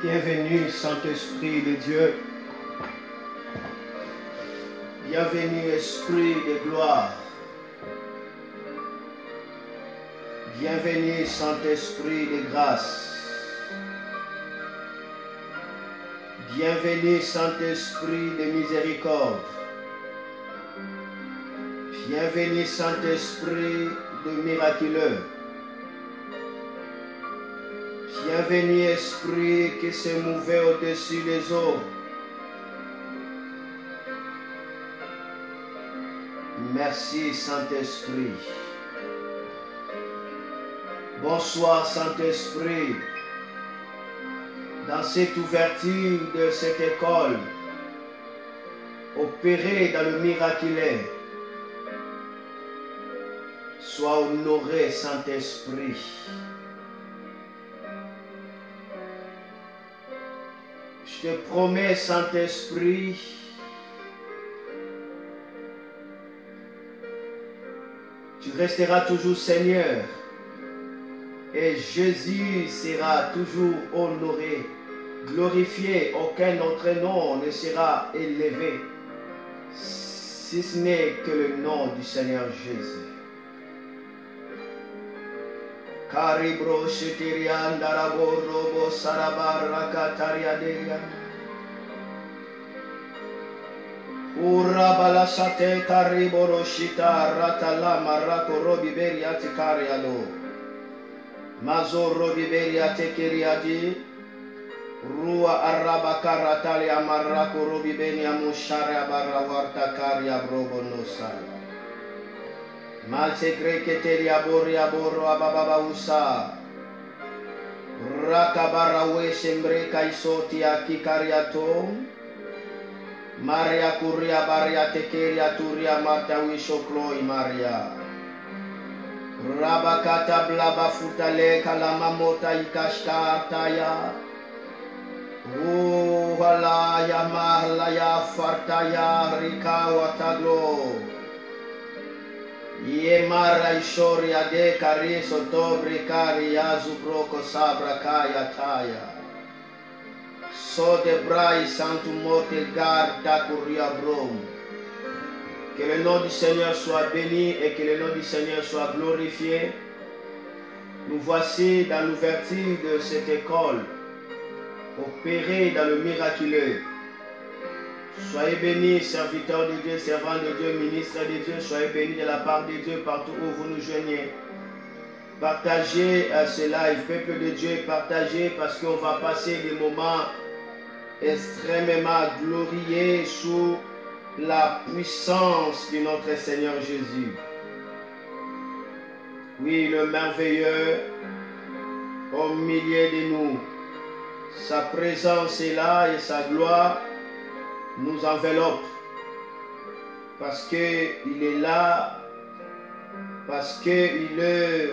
Bienvenue, Saint-Esprit de Dieu. Bienvenue, Esprit de gloire. Bienvenue, Saint-Esprit de grâce. Bienvenue, Saint-Esprit de miséricorde. Bienvenue, Saint-Esprit de miraculeux. Bienvenue, Esprit qui se mouvait au-dessus des eaux. Merci, Saint-Esprit. Bonsoir, Saint-Esprit. Dans cette ouverture de cette école, opérée dans le miraculeux, sois honoré, Saint-Esprit. Je te promets, Saint-Esprit, tu resteras toujours Seigneur et Jésus sera toujours honoré, glorifié. Aucun autre nom ne sera élevé, si ce n'est que le nom du Seigneur Jésus. Karibro shitirian darabo robo sarabar katariadeya. Urabala shate kariboro shita ratala marako robiberia tikarialo. Mazo robiberia tekeriadi. Rua arabakara tali amarako robibenia mushara barawarta karia brobo nosaya. Malsegre que teria boria boro ababa usa. Rakabarawe sembre kaisoti akikariato. Maria kuria baria tekeria turia marta wishokloi Maria. Rabakata blaba futale kalama mota ikashka taya. Halaya mahlaya fartaya rikawa taglo. Yemara ishoria de cariso dobre caria zubroko sabra kaya taya. So de brai santu morte garda curia brom. Que le nom du Seigneur soit béni et que le nom du Seigneur soit glorifié. Nous voici dans l'ouverture de cette école, opérée dans le miraculeux. Soyez bénis, serviteurs de Dieu, servants de Dieu, ministres de Dieu. Soyez bénis de la part de Dieu partout où vous nous joignez. Partagez ce live, peuple de Dieu, partagez parce qu'on va passer des moments extrêmement glorieux sous la puissance de notre Seigneur Jésus. Oui, le merveilleux au milieu de nous. Sa présence est là et sa gloire nous enveloppe parce qu'il est là, parce qu'il est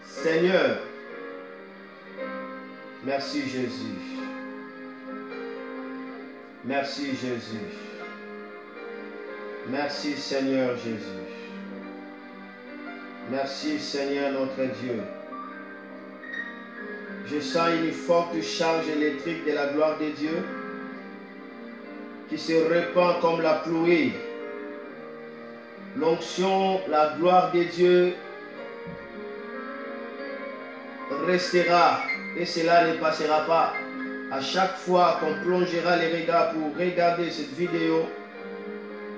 Seigneur. Merci Jésus. Merci Jésus. Merci Seigneur Jésus. Merci Seigneur notre Dieu. Je sens une forte charge électrique de la gloire de Dieu qui se répand comme la pluie. L'onction, la gloire de Dieu restera et cela ne passera pas. À chaque fois qu'on plongera les regards pour regarder cette vidéo,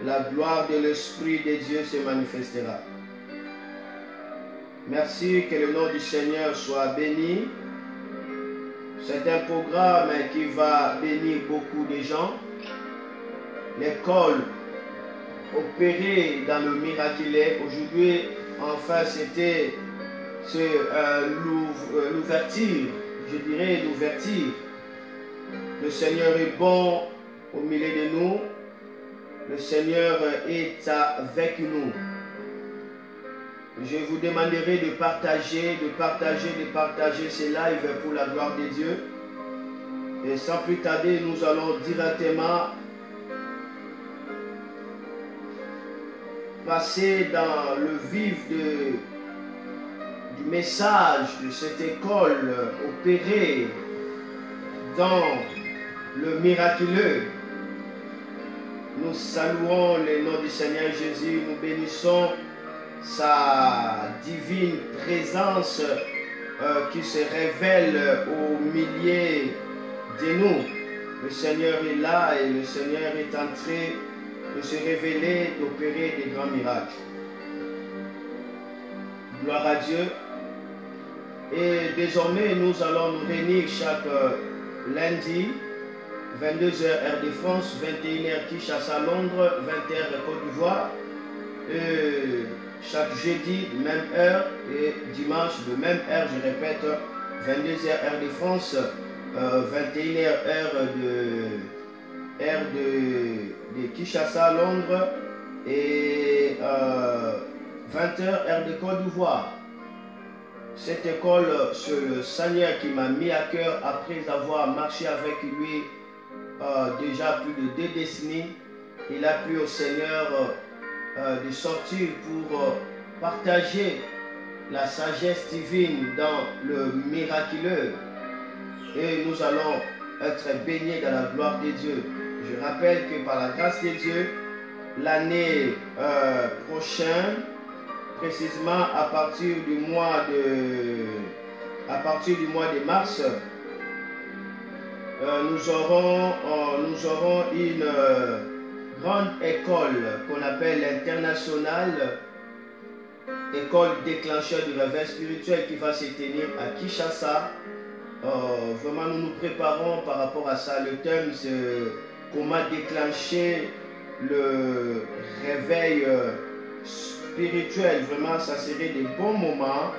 la gloire de l'Esprit de Dieu se manifestera. Merci, que le nom du Seigneur soit béni. C'est un programme qui va bénir beaucoup de gens. L'école opérée dans le miraculeux. Aujourd'hui, enfin, c'était l'ouverture, je dirais l'ouverture. Le Seigneur est bon au milieu de nous. Le Seigneur est avec nous. Je vous demanderai de partager ce live pour la gloire de Dieu. Et sans plus tarder, nous allons directement passer dans le vif du message de cette école opérée dans le miraculeux. Nous saluons le nom du Seigneur Jésus, nous bénissons sa divine présence qui se révèle au milieu de nous. Le Seigneur est là et le Seigneur est en train de se révéler, d'opérer des grands miracles. Gloire à Dieu. Et désormais, nous allons nous réunir chaque lundi, 22h heure de France, 21h Kinshasa, Londres, 20h Côte d'Ivoire. Et chaque jeudi, même heure, et dimanche, de même heure, je répète, 22h heure de France, 21h heure de Kinshasa, Londres, et 20h heure de Côte d'Ivoire. Cette école, c'est le Seigneur qui m'a mis à cœur après avoir marché avec lui déjà plus de 2 décennies. Il a plu au Seigneur de sortir pour partager la sagesse divine dans le miraculeux. Et nous allons être baignés dans la gloire de Dieu. Je rappelle que par la grâce de Dieu, l'année prochaine, précisément à partir du mois de mars, nous aurons une grande école qu'on appelle l'internationale école déclencheur du réveil spirituel qui va se tenir à Kinshasa. Vraiment, nous nous préparons par rapport à ça. Le thème, c'est comment déclencher le réveil spirituel. Vraiment, ça serait des bons moments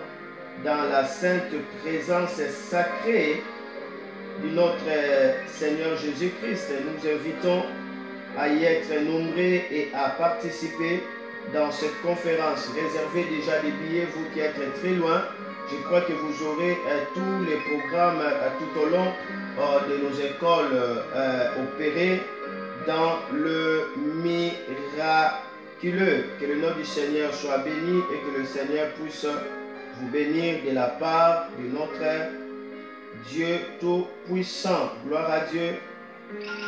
dans la sainte présence sacrée de notre Seigneur Jésus-Christ. Nous invitons à y être nombreux et à participer dans cette conférence. Réservez déjà des billets, vous qui êtes très loin. Je crois que vous aurez tous les programmes tout au long de nos écoles opérés dans le miraculeux. Que le nom du Seigneur soit béni et que le Seigneur puisse vous bénir de la part de notre Dieu Tout-Puissant. Gloire à Dieu.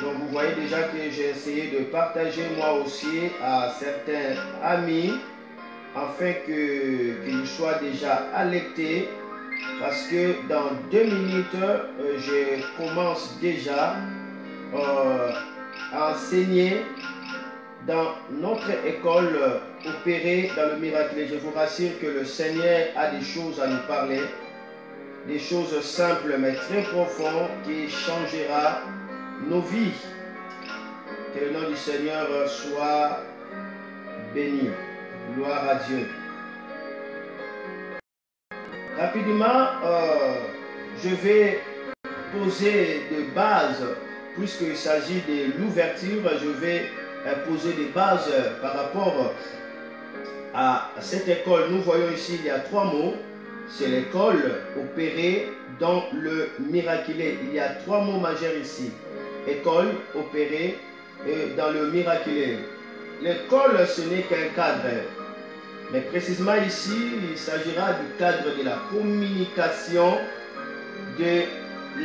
Donc vous voyez déjà que j'ai essayé de partager moi aussi à certains amis afin qu'ils soient déjà alertés, parce que dans 2 minutes, je commence déjà à enseigner dans notre école opérée dans le miracle. Je vous rassure que le Seigneur a des choses à nous parler, des choses simples mais très profondes qui changera nos vies. Que le nom du Seigneur soit béni. Gloire à Dieu. Rapidement, je vais poser des bases, puisqu'il s'agit de l'ouverture, je vais poser des bases par rapport à cette école. Nous voyons ici, il y a 3 mots. C'est l'école opérée dans le miraculé. Il y a 3 mots majeurs ici. École opérée dans le miraculé. L'école, ce n'est qu'un cadre. Mais précisément ici, il s'agira du cadre de la communication de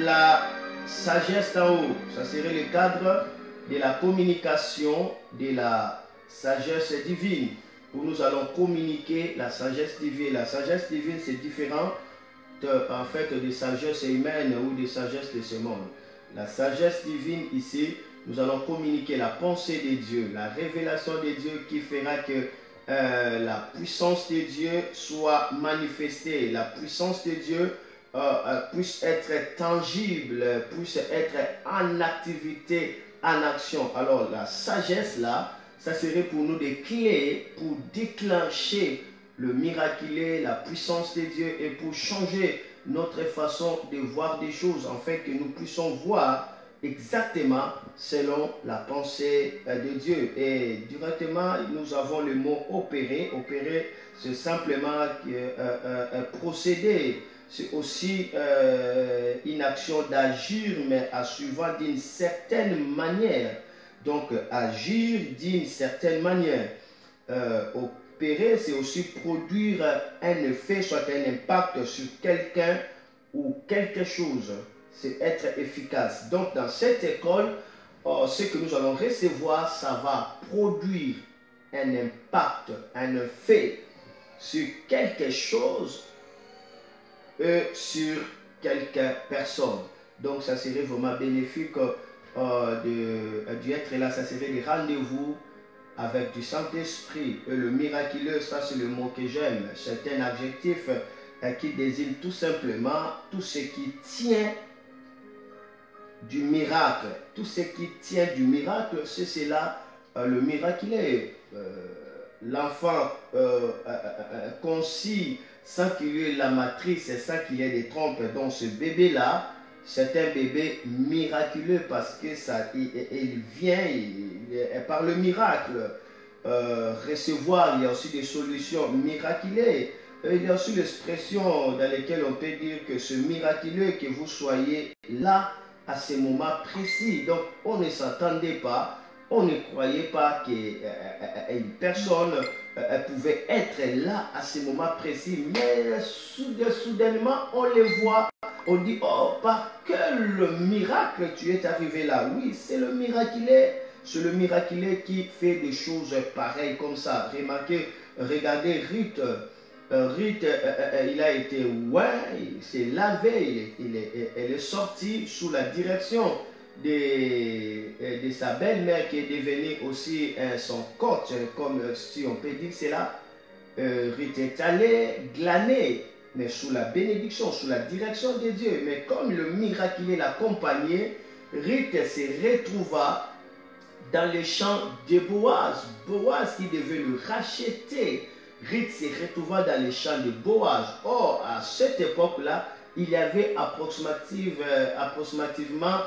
la sagesse d'en haut. Ça serait le cadre de la communication de la sagesse divine, où nous allons communiquer la sagesse divine. La sagesse divine, c'est différent en fait des sagesses humaines ou des sagesses de ce monde. La sagesse divine ici, nous allons communiquer la pensée de Dieu, la révélation de Dieu qui fera que la puissance de Dieu soit manifestée, la puissance de Dieu puisse être tangible, puisse être en activité, en action. Alors la sagesse là, ça serait pour nous des clés pour déclencher le miraculé, la puissance de Dieu et pour changer notre façon de voir des choses, afin que nous puissions voir exactement selon la pensée de Dieu. Et directement, nous avons le mot opérer. Opérer, c'est simplement procéder. C'est aussi une action d'agir, mais à suivant d'une certaine manière. Donc, agir d'une certaine manière. Opérer, c'est aussi produire un effet, soit un impact sur quelqu'un ou quelque chose. c'est être efficace. Donc dans cette école, ce que nous allons recevoir, ça va produire un impact, un effet sur quelque chose et sur quelques personnes. Donc ça serait vraiment bénéfique d'être là. Ça serait des rendez-vous avec du Saint-Esprit. Et le miraculeux, ça c'est le mot que j'aime. C'est un adjectif qui désigne tout simplement tout ce qui tient du miracle. Tout ce qui tient du miracle, c'est cela le miraculeux. L'enfant conçu sans qu'il y ait la matrice et sans qu'il y ait des trompes. Donc ce bébé-là, c'est un bébé miraculeux parce que ça, il vient par le miracle. Recevoir, il y a aussi des solutions miraculeuses. Il y a aussi l'expression dans laquelle on peut dire que ce miraculeux, que vous soyez là à ce moment précis. Donc on ne s'attendait pas, on ne croyait pas qu'une personne pouvait être là à ce moment précis. Mais soudainement, on les voit. On dit, oh, par quel miracle tu es arrivé là? Oui, c'est le miraculeux. C'est le miraculeux qui fait des choses pareilles comme ça. Remarquez, regardez Ruth. Ruth, il a été, il s'est lavé, elle est sortie sous la direction de sa belle-mère qui est devenue aussi son coach, comme si on peut dire cela. Ruth est allée glaner, mais sous la bénédiction, sous la direction de Dieu. Mais comme le miraculeux l'accompagnait, Ruth se retrouva dans les champs de Boaz. Boaz qui devait le racheter. Ruth se retrouva dans les champs de Boaz. Or, à cette époque-là, il y avait approximativement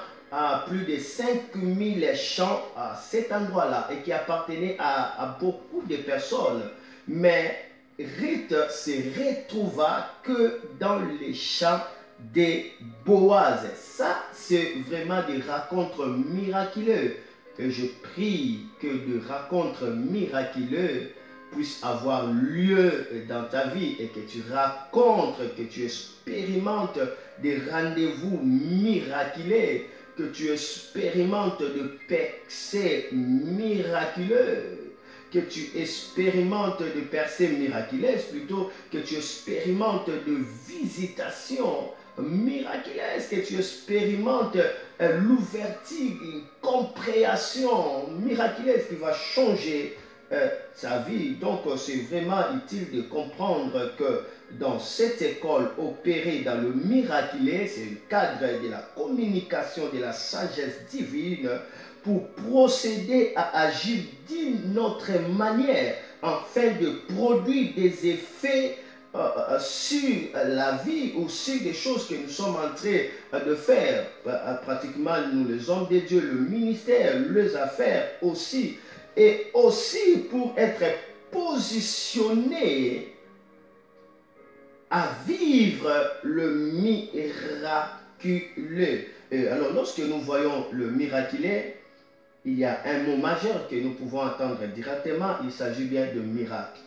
plus de 5000 champs à cet endroit-là et qui appartenaient à beaucoup de personnes. Mais Ruth se retrouva que dans les champs de Boaz. Ça, c'est vraiment des rencontres miraculeuses. Et je prie que des rencontres miraculeuses puissent avoir lieu dans ta vie et que tu rencontres, que tu expérimentes des rendez-vous miraculeux, que tu expérimentes de percées miraculeuses, que tu expérimentes de percées miraculeuses, plutôt que tu expérimentes de visitations miraculeuse, que tu expérimentes l'ouverture, une compréhension miraculeuse qui va changer sa vie. Donc c'est vraiment utile de comprendre que dans cette école opérée dans le miraculeux, c'est le cadre de la communication de la sagesse divine pour procéder à agir d'une autre manière afin de produire des effets sur la vie ou sur des choses que nous sommes en train de faire. Pratiquement, nous, les hommes de Dieu, le ministère, les affaires aussi. Et aussi pour être positionné à vivre le miraculeux. Alors, lorsque nous voyons le miraculeux, il y a un mot majeur que nous pouvons entendre directement. Il s'agit bien de miracle.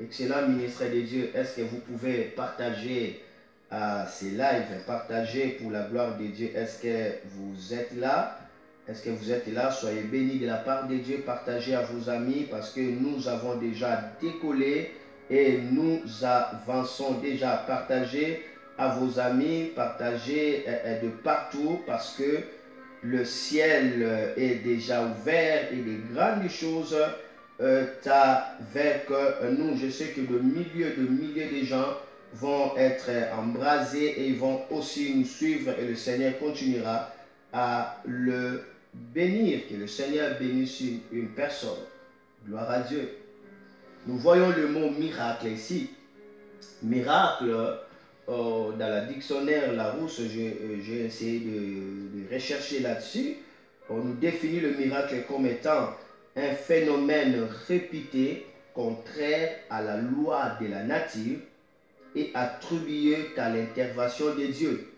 Excellent ministre de Dieu, est-ce que vous pouvez partager ces lives, partager pour la gloire de Dieu? Est-ce que vous êtes là? Est-ce que vous êtes là? Soyez bénis de la part de Dieu, partagez à vos amis parce que nous avons déjà décollé et nous avançons déjà. Partagez à vos amis, partagez de partout parce que le ciel est déjà ouvert et des grandes choses avec nous. Je sais que de milliers de gens vont être embrasés et ils vont aussi nous suivre et le Seigneur continuera à le bénir. Que le Seigneur bénisse une personne. Gloire à Dieu. Nous voyons le mot miracle ici. Miracle, dans la dictionnaire Larousse, j'ai essayé de rechercher là-dessus. On nous définit le miracle comme étant un phénomène répété contraire à la loi de la nature et attribué à l'intervention de Dieu.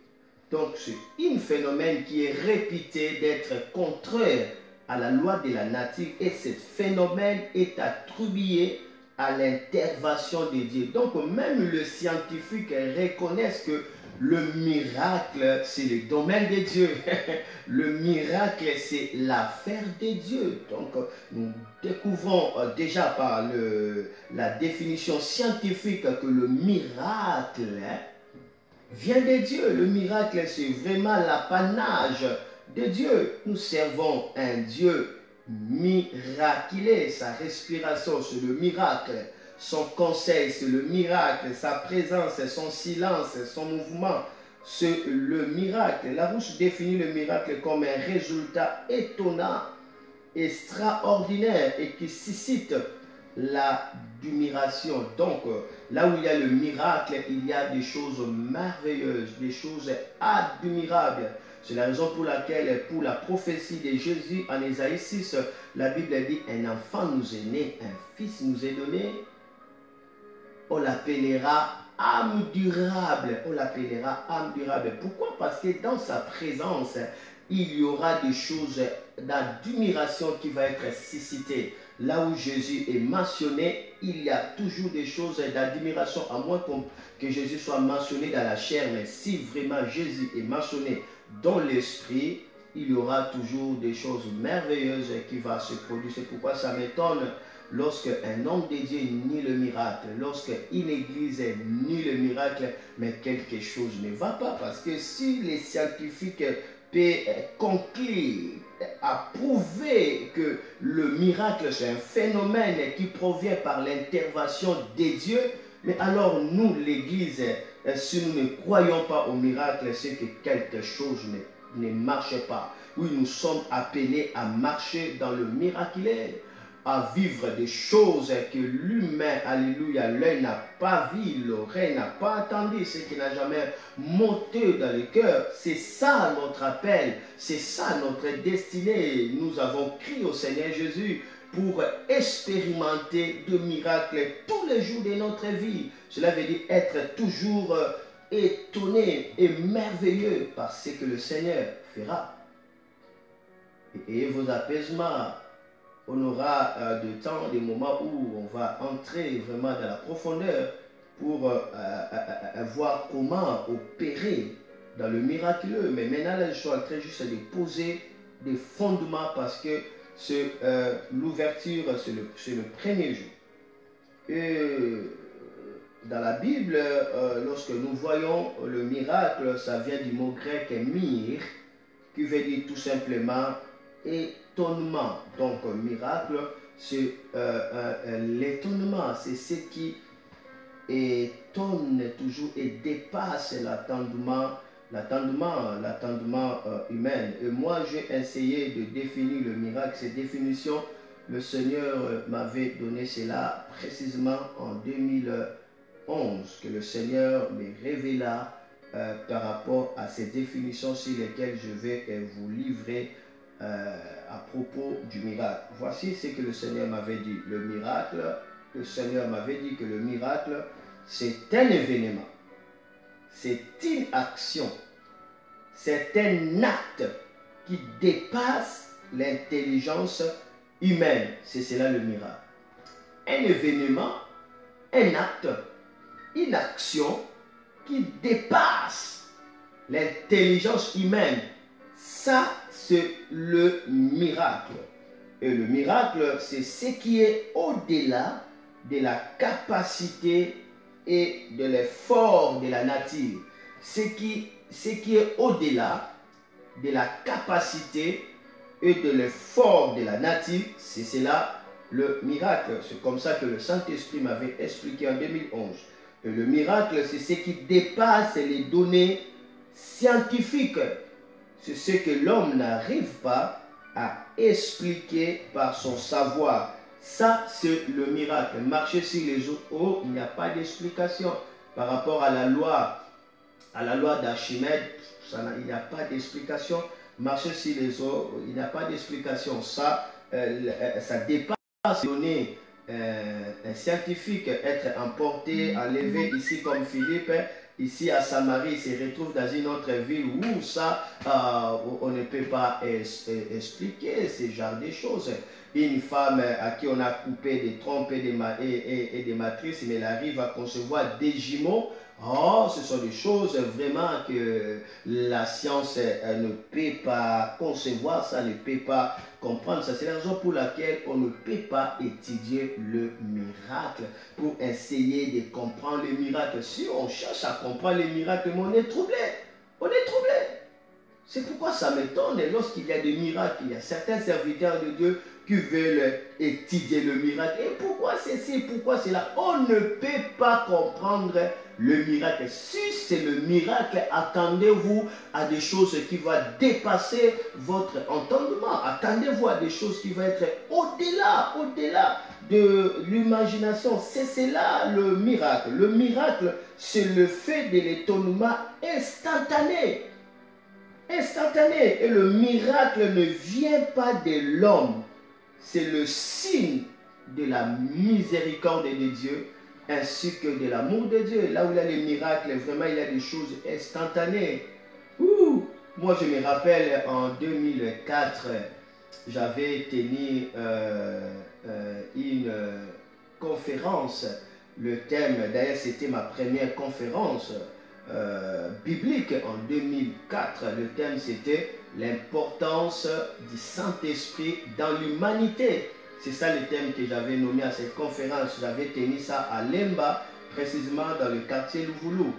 Donc c'est un phénomène qui est répété d'être contraire à la loi de la nature et ce phénomène est attribué à l'intervention de Dieu. Donc même les scientifiques reconnaissent que le miracle, c'est le domaine de Dieu. Le miracle, c'est l'affaire de Dieu. Donc, nous découvrons déjà par la définition scientifique que le miracle vient de Dieu. Le miracle, c'est vraiment l'apanage de Dieu. Nous servons un Dieu miraculé. Sa respiration, c'est le miracle. Son conseil, c'est le miracle. Sa présence, son silence, son mouvement, c'est le miracle. Larouche définit le miracle comme un résultat étonnant, extraordinaire et qui suscite l'admiration. Donc, là où il y a le miracle, il y a des choses merveilleuses, des choses admirables. C'est la raison pour laquelle, pour la prophétie de Jésus en Ésaïe 6, la Bible dit, un enfant nous est né, un fils nous est donné. On l'appellera âme durable. On l'appellera âme durable. Pourquoi? Parce que dans sa présence, il y aura des choses d'admiration qui vont être suscitées. Là où Jésus est mentionné, il y a toujours des choses d'admiration, à moins que Jésus soit mentionné dans la chair. Mais si vraiment Jésus est mentionné dans l'esprit, il y aura toujours des choses merveilleuses qui vont se produire. C'est pourquoi ça m'étonne lorsque un homme de Dieu nie le miracle, lorsque une église nie le miracle, mais quelque chose ne va pas. Parce que si les scientifiques peuvent conclure, à prouver que le miracle c'est un phénomène qui provient par l'intervention de Dieu, mais alors nous, l'église, si nous ne croyons pas au miracle, c'est que quelque chose ne marche pas. Oui, nous sommes appelés à marcher dans le miraculé, à vivre des choses que l'humain, alléluia, l'œil n'a pas vu, l'oreille n'a pas entendu, ce qui n'a jamais monté dans le cœur. C'est ça notre appel, c'est ça notre destinée. Nous avons crié au Seigneur Jésus pour expérimenter de miracles tous les jours de notre vie. Cela veut dire être toujours étonné et merveilleux par ce que le Seigneur fera. Et ayez vos apaisements. On aura de temps, des moments où on va entrer vraiment dans la profondeur pour voir comment opérer dans le miraculeux. Mais maintenant, là, je suis en train juste de poser des fondements parce que l'ouverture, c'est le premier jour. Et dans la Bible, lorsque nous voyons le miracle, ça vient du mot grec mir, qui veut dire tout simplement étonnement. Donc, miracle, c'est l'étonnement, c'est ce qui étonne toujours et dépasse l'attendement humain. Et moi, j'ai essayé de définir le miracle. Cette définition, le Seigneur m'avait donné cela précisément en 2011, que le Seigneur me révéla par rapport à ces définitions sur lesquelles je vais vous livrer à propos du miracle. Voici ce que le Seigneur m'avait dit. Le miracle, le Seigneur m'avait dit que le miracle, c'est un événement, c'est une action, c'est un acte qui dépasse l'intelligence humaine. C'est cela le miracle. Un événement, un acte, une action qui dépasse l'intelligence humaine. Ça, c'est le miracle. Et le miracle, c'est ce qui est au-delà de la capacité et de l'effort de la nature. Ce qui est au-delà de la capacité et de l'effort de la nature, c'est cela le miracle. C'est comme ça que le Saint-Esprit m'avait expliqué en 2011. Et le miracle, c'est ce qui dépasse les données scientifiques. C'est ce que l'homme n'arrive pas à expliquer par son savoir. Ça, c'est le miracle. Marcher sur les eaux, il n'y a pas d'explication. Par rapport à la loi d'Archimède, il n'y a pas d'explication. Marcher sur les eaux, il n'y a pas d'explication. Ça dépasse les données scientifiques. Être emporté, enlevé ici comme Philippe, ici à Samarie, il se retrouve dans une autre ville où ça, on ne peut pas expliquer ce genre de choses. Une femme à qui on a coupé des trompes et des matrices, mais elle arrive à concevoir des jumeaux. Oh, ce sont des choses vraiment que la science ne peut pas concevoir, ça ne peut pas comprendre. Ça, c'est la raison pour laquelle on ne peut pas étudier le miracle pour essayer de comprendre les miracles. Si on cherche à comprendre les miracles, on est troublé. On est troublé. C'est pourquoi ça m'étonne lorsqu'il y a des miracles, il y a certains serviteurs de Dieu qui veulent étudier le miracle. Et pourquoi ceci, pourquoi cela? On ne peut pas comprendre le miracle. Si c'est le miracle, attendez-vous à des choses qui vont dépasser votre entendement. Attendez-vous à des choses qui vont être au-delà de l'imagination. C'est cela le miracle. Le miracle, c'est le fait de l'étonnement instantané. Instantané. Et le miracle ne vient pas de l'homme. C'est le signe de la miséricorde de Dieu ainsi que de l'amour de Dieu. Là où il y a les miracles, vraiment il y a des choses instantanées. Moi je me rappelle en 2004, j'avais tenu une conférence. Le thème, d'ailleurs c'était ma première conférence biblique en 2004. Le thème c'était l'importance du Saint-Esprit dans l'humanité. C'est ça le thème que j'avais nommé à cette conférence. J'avais tenu ça à Lemba, précisément dans le quartier Louvoulou.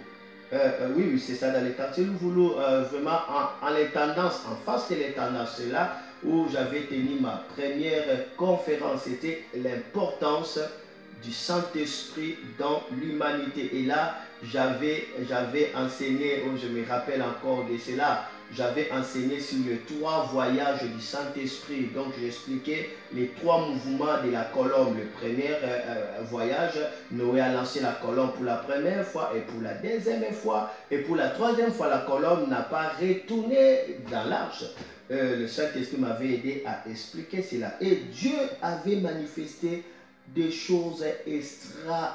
Oui, c'est ça, dans le quartier Louvoulou, vraiment en les tendances, en face de les tendances. C'est là où j'avais tenu ma première conférence. C'était l'importance du Saint-Esprit dans l'humanité. Et là, j'avais enseigné, je me rappelle encore de cela, j'avais enseigné sur les 3 voyages du Saint-Esprit. Donc, j'expliquais les 3 mouvements de la colombe. Le premier voyage, Noé a lancé la colombe pour la première fois et pour la deuxième fois. Et pour la 3e fois, la colombe n'a pas retourné dans l'arche. Le Saint-Esprit m'avait aidé à expliquer cela. Et Dieu avait manifesté des choses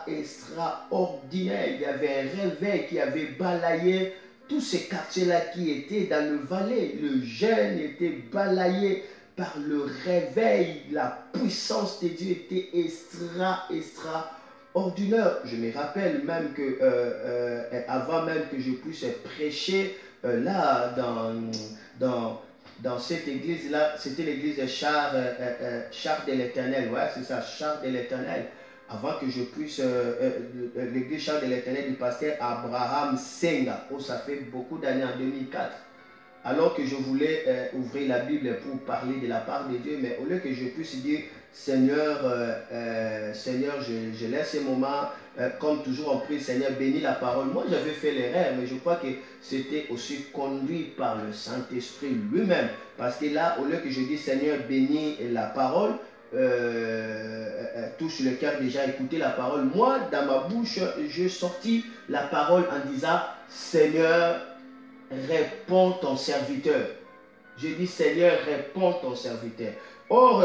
extraordinaires. Il y avait un réveil qui avait balayé tous ces quartiers-là qui étaient dans le Valais. Le jeûne était balayé par le réveil. La puissance de Dieu était extraordinaire. Je me rappelle même que avant même que je puisse prêcher là dans cette église-là, c'était l'église Char de l'Éternel. Ouais, c'est ça, Char de l'Éternel. Avant que je puisse, l'église Char de l'Éternel du pasteur Abraham Senga, où ça fait beaucoup d'années, en 2004. Alors que je voulais ouvrir la Bible pour parler de la part de Dieu, mais au lieu que je puisse dire, Seigneur, Seigneur, je laisse ce moment, comme toujours on prie, Seigneur, bénis la parole. Moi, j'avais fait l'erreur, mais je crois que c'était aussi conduit par le Saint-Esprit lui-même. Parce que là, au lieu que je dis, Seigneur, bénis la parole, touche le cœur déjà, écouter la parole. Moi, dans ma bouche, j'ai sorti la parole en disant, Seigneur, réponds ton serviteur. Je dis, Seigneur, réponds ton serviteur. Or,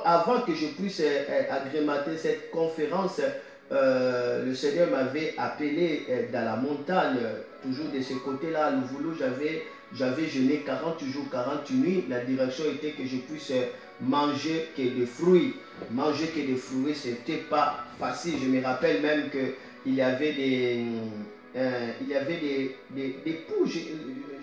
avant que je puisse agrémenter cette conférence, le Seigneur m'avait appelé dans la montagne, toujours de ce côté-là, à Louvoulou. J'avais jeûné 40 jours, 40 nuits. La direction était que je puisse manger que des fruits. Manger que des fruits, ce n'était pas facile. Je me rappelle même qu'il y avait des poux, je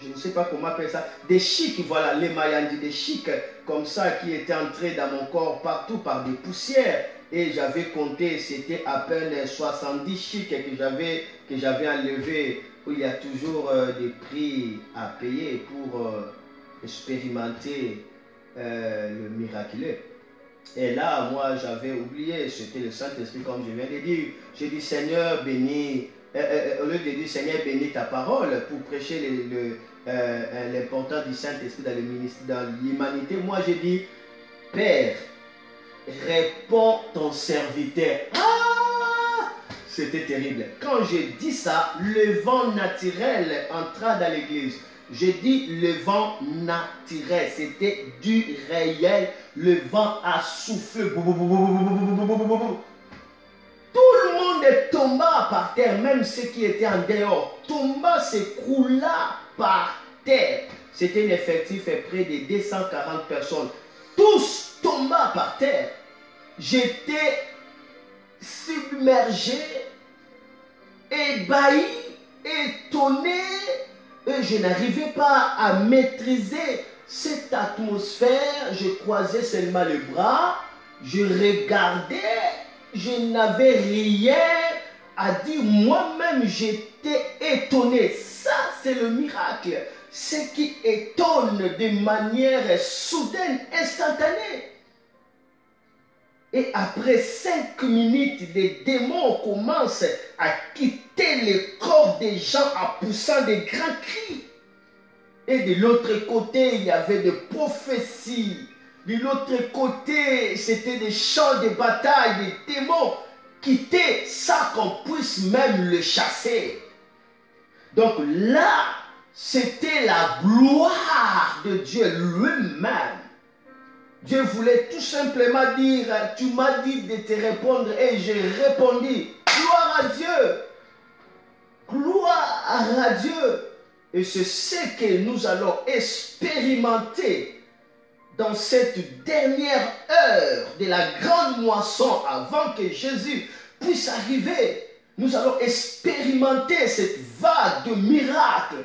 ne sais pas comment appeler ça, des chics, voilà, les mayandi, des chics comme ça qui étaient entrés dans mon corps partout par des poussières. Et j'avais compté, c'était à peine 70 chics que j'avais enlevé, où il y a toujours des prix à payer pour expérimenter le miraculeux. Et là, moi, j'avais oublié, c'était le Saint-Esprit, comme je viens de dire. J'ai dit, Seigneur, bénis, au lieu de dire, Seigneur, bénis ta parole pour prêcher l'importance du Saint-Esprit dans l'humanité. Moi, j'ai dit, Père, réponds ton serviteur. Ah! C'était terrible. Quand j'ai dit ça, le vent naturel entra dans l'église. J'ai dit le vent naturel, c'était du réel. Le vent a soufflé. Tout le monde tomba par terre, même ceux qui étaient en dehors. Tomba, s'écroula par terre. C'était un effectif près de 240 personnes. Tous tomba par terre. J'étais submergé ébahi, étonné, et je n'arrivais pas à maîtriser cette atmosphère. Je croisais seulement les bras, je regardais, je n'avais rien à dire. Moi-même, j'étais étonné. Ça, c'est le miracle. Ce qui étonne de manière soudaine, instantanée. Et après 5 minutes, les démons commencent à quitter le corps des gens en poussant des grands cris. Et de l'autre côté, il y avait des prophéties. De l'autre côté, c'était des champs de bataille. Les démons quittaient sans qu'on puisse même le chasser. Donc là, c'était la gloire de Dieu lui-même. Dieu voulait tout simplement dire, tu m'as dit de te répondre et j'ai répondu. Gloire à Dieu. Gloire à Dieu. Et c'est ce que nous allons expérimenter dans cette dernière heure de la grande moisson avant que Jésus puisse arriver. Nous allons expérimenter cette vague de miracles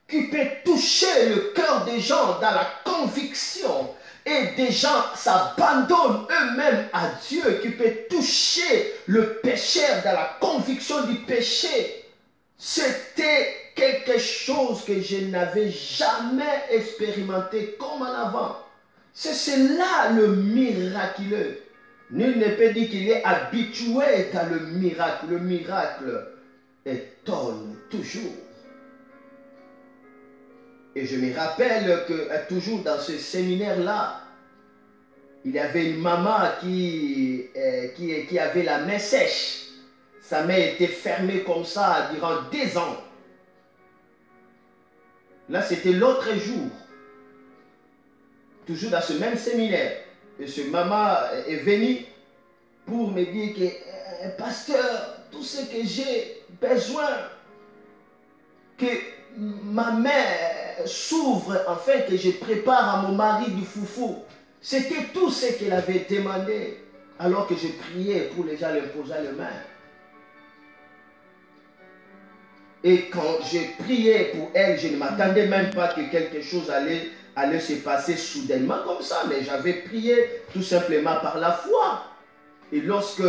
qui peut toucher le cœur des gens dans la conviction. Et des gens s'abandonnent eux-mêmes à Dieu, qui peut toucher le pécheur dans la conviction du péché. C'était quelque chose que je n'avais jamais expérimenté comme en avant. C'est cela le miraculeux. Nul ne peut dire qu'il est habitué dans le miracle. Le miracle étonne toujours. Et je me rappelle que toujours dans ce séminaire-là, il y avait une maman qui avait la main sèche. Sa main était fermée comme ça durant 2 ans. Là, c'était l'autre jour. Toujours dans ce même séminaire. Et ce maman est venue pour me dire que, pasteur, tout ce que j'ai besoin, que ma main s'ouvre afin que je prépare à mon mari du foufou. C'était tout ce qu'elle avait demandé. Alors que je priais pour les gens, leur posant les mains. Et quand j'ai prié pour elle, je ne m'attendais même pas que quelque chose allait se passer soudainement comme ça. Mais j'avais prié tout simplement par la foi. Et lorsque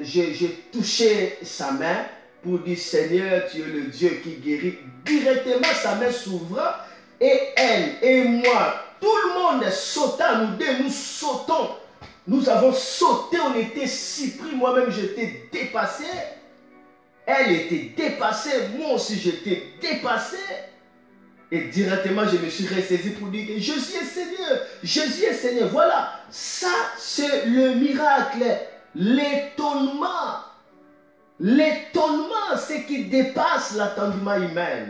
j'ai touché sa main pour dire, Seigneur, tu es le Dieu qui guérit, directement sa main s'ouvra. Et elle et moi, tout le monde sautant, nous deux, nous sautons. Nous avons sauté, on était si pris. Moi-même, j'étais dépassé. Elle était dépassée, moi aussi j'étais dépassé. Et directement je me suis ressaisi pour dire que Jésus est Seigneur, Jésus est Seigneur. Voilà, ça c'est le miracle, l'étonnement. L'étonnement, c'est qui dépasse l'attendement humain.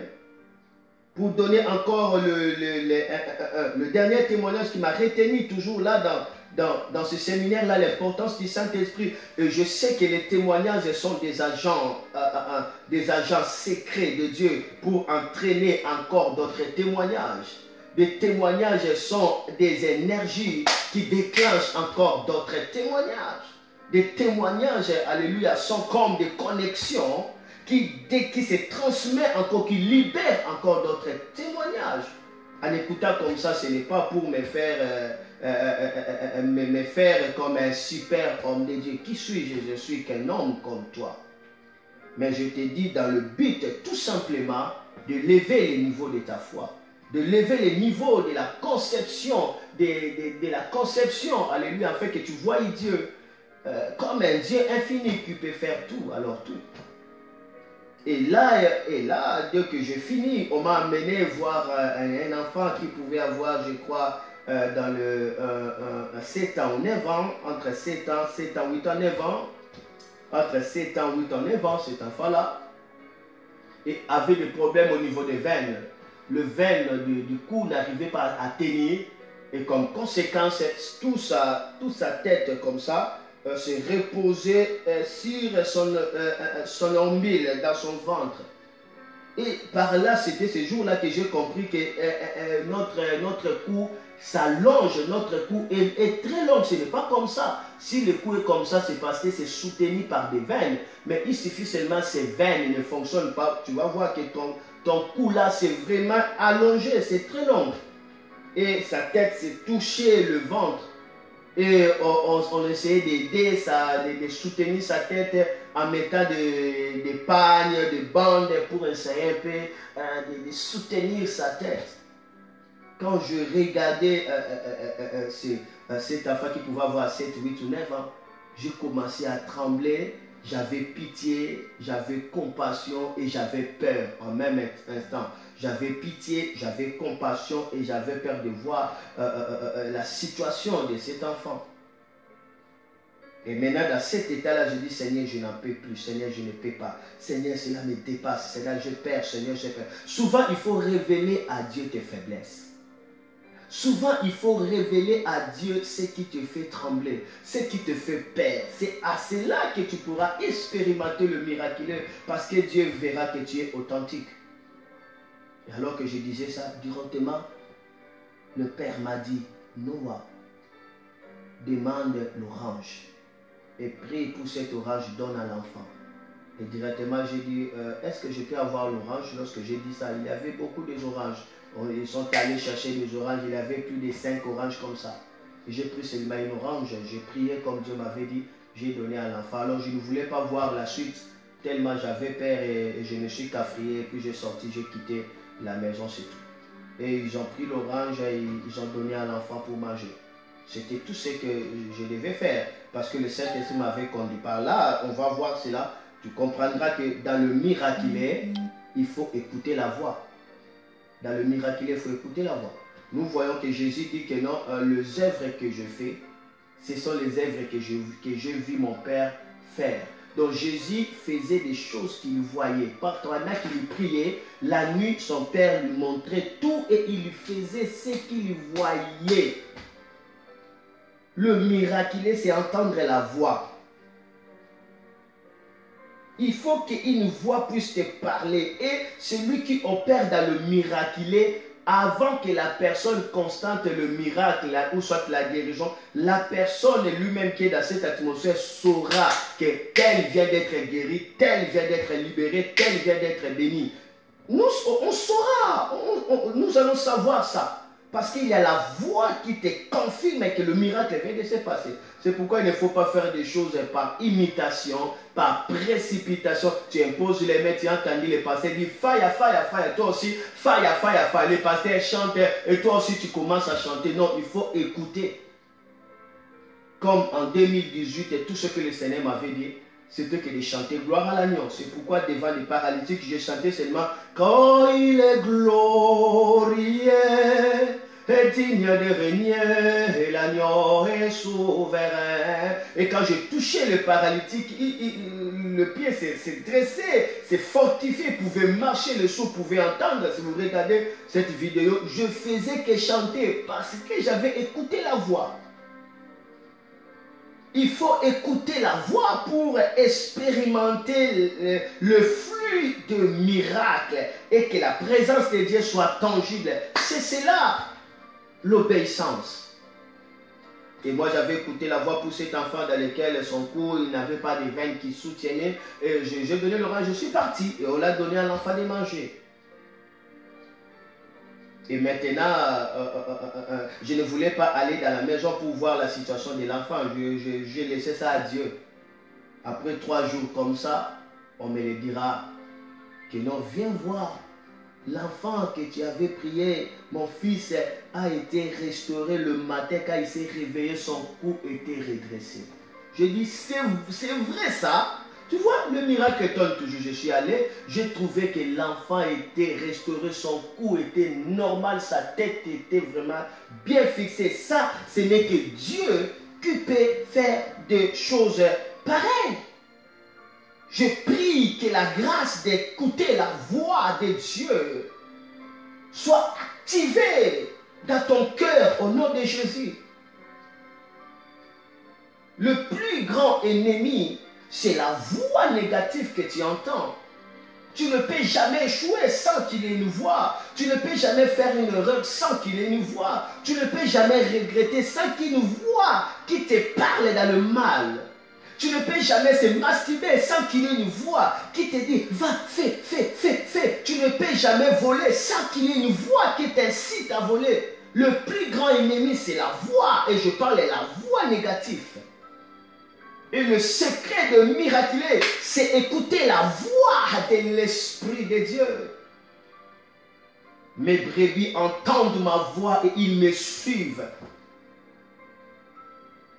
Pour donner encore le dernier témoignage qui m'a retenu toujours là dans ce séminaire-là, l'importance du Saint-Esprit. Et je sais que les témoignages sont des agents secrets de Dieu pour entraîner encore d'autres témoignages. Les témoignages sont des énergies qui déclenchent encore d'autres témoignages. Des témoignages, alléluia, sont comme des connexions qui se transmettent encore, qui libèrent encore d'autres témoignages. En écoutant comme ça, ce n'est pas pour me faire comme un super homme de Dieu. Qui suis-je? Je suis qu'un homme comme toi. Mais je te dis dans le but tout simplement de lever le niveau de ta foi. De lever le niveau de la conception, de la conception, alléluia, afin que tu voies Dieu comme un Dieu infini qui peut faire tout, alors tout. Et là, dès que j'ai fini, on m'a amené voir un enfant qui pouvait avoir, je crois, dans le 7 ans ou 9 ans, entre 7 ans, 8 ans, 9 ans, entre 7 ans, 8 ans, 9 ans, cet enfant-là, et avait des problèmes au niveau des veines. Le veine du cou n'arrivait pas à tenir, et comme conséquence, toute sa tête comme ça, se reposer sur son ombil, dans son ventre. Et par là, c'était ce jour-là que j'ai compris que notre cou s'allonge, notre cou est très long. Ce n'est pas comme ça. Si le cou est comme ça, c'est parce que c'est soutenu par des veines. Mais il suffit seulement ces veines ne fonctionnent pas. Tu vas voir que ton cou là, c'est vraiment allongé, c'est très long. Et sa tête s'est touchée le ventre. Et on essayait d'aider, de soutenir sa tête en mettant des pagnes, des bandes pour essayer un peu de soutenir sa tête. Quand je regardais cet enfant qui pouvait avoir 7, 8 ou 9 ans, j'ai commencé à trembler, j'avais pitié, j'avais compassion et j'avais peur en même instant. J'avais pitié, j'avais compassion et j'avais peur de voir la situation de cet enfant. Et maintenant, dans cet état-là, je dis, Seigneur, je n'en peux plus. Seigneur, je ne peux pas. Seigneur, cela me dépasse. Seigneur, je perds. Seigneur, je perds. Souvent, il faut révéler à Dieu tes faiblesses. Souvent, il faut révéler à Dieu ce qui te fait trembler, ce qui te fait peur. C'est à cela que tu pourras expérimenter le miraculeux parce que Dieu verra que tu es authentique. Et alors que je disais ça, directement, le Père m'a dit, Noah, demande l'orange et prie pour cette orange, donne à l'enfant. Et directement, j'ai dit, est-ce que je peux avoir l'orange? Lorsque j'ai dit ça, il y avait beaucoup d'oranges. Ils sont allés chercher des oranges, il y avait plus de 5 oranges comme ça. J'ai pris seulement une orange, j'ai prié comme Dieu m'avait dit, j'ai donné à l'enfant. Alors je ne voulais pas voir la suite, tellement j'avais peur et je me suis cafrié, puis j'ai sorti, j'ai quitté la maison, c'est tout. Et ils ont pris l'orange et ils ont donné à l'enfant pour manger. C'était tout ce que je devais faire, parce que le Saint-Esprit m'avait conduit par là. On va voir cela, tu comprendras que dans le miraculé, il faut écouter la voix. Dans le miraculé, il faut écouter la voix. Nous voyons que Jésus dit que non, les œuvres que je fais, ce sont les œuvres que je vis mon Père faire. Donc Jésus faisait des choses qu'il voyait. Pendant qu'il priait, la nuit, son Père lui montrait tout et il lui faisait ce qu'il voyait. Le miraculé, c'est entendre la voix. Il faut qu'une voix puisse te parler. Et celui qui opère dans le miraculé, avant que la personne constate le miracle, ou soit la guérison, la personne lui-même qui est dans cette atmosphère saura que tel vient d'être guéri, tel vient d'être libéré, tel vient d'être béni. Nous, on saura, nous allons savoir ça. Parce qu'il y a la voix qui te confirme que le miracle vient de se passer. C'est pourquoi il ne faut pas faire des choses par imitation, par précipitation. Tu imposes les mains, tu as entendu les pasteurs dire fire, fire, fire. Toi aussi, fire, fire, fire. Les pasteurs chantent et toi aussi tu commences à chanter. Non, il faut écouter. Comme en 2018 et tout ce que le Seigneur m'avait dit, c'était que de chanter gloire à l'agneau. C'est pourquoi devant les paralytiques, j'ai chanté seulement quand il est glorieux et digne de régner, et l'agneau est souverain. Et quand j'ai touché le paralytique, le pied s'est dressé, s'est fortifié, pouvait marcher, le sourd pouvait entendre. Si vous regardez cette vidéo, je faisais que chanter parce que j'avais écouté la voix. Il faut écouter la voix pour expérimenter le flux de miracles et que la présence de Dieu soit tangible. C'est cela, l'obéissance. Et moi, j'avais écouté la voix pour cet enfant dans lequel son cou, il n'avait pas de veines qui soutenaient. Et j'ai donné l'orange, je suis parti. Et on l'a donné à l'enfant de manger. Et maintenant, je ne voulais pas aller dans la maison pour voir la situation de l'enfant. J'ai laissé ça à Dieu. Après 3 jours comme ça, on me le dira que non, viens voir. L'enfant que tu avais prié, mon fils a été restauré le matin quand il s'est réveillé, son cou était redressé. Je dis, c'est vrai ça? Tu vois, le miracle étonne toujours. Je suis allé, j'ai trouvé que l'enfant était restauré, son cou était normal, sa tête était vraiment bien fixée. Ça, ce n'est que Dieu qui peut faire des choses pareilles. Je prie que la grâce d'écouter la voix de Dieu soit activée dans ton cœur au nom de Jésus. Le plus grand ennemi, c'est la voix négative que tu entends. Tu ne peux jamais échouer sans qu'il ait une voix. Tu ne peux jamais faire une erreur sans qu'il ait une voix. Tu ne peux jamais regretter sans qu'il y ait une voix qui te parle dans le mal. Tu ne peux jamais se masturber sans qu'il y ait une voix qui te dit, va, fais, fais, fais, fais. Tu ne peux jamais voler sans qu'il y ait une voix qui t'incite à voler. Le plus grand ennemi, c'est la voix. Et je parle de la voix négative. Et le secret de miraculer, c'est écouter la voix de l'Esprit de Dieu. Mes brebis entendent ma voix et ils me suivent.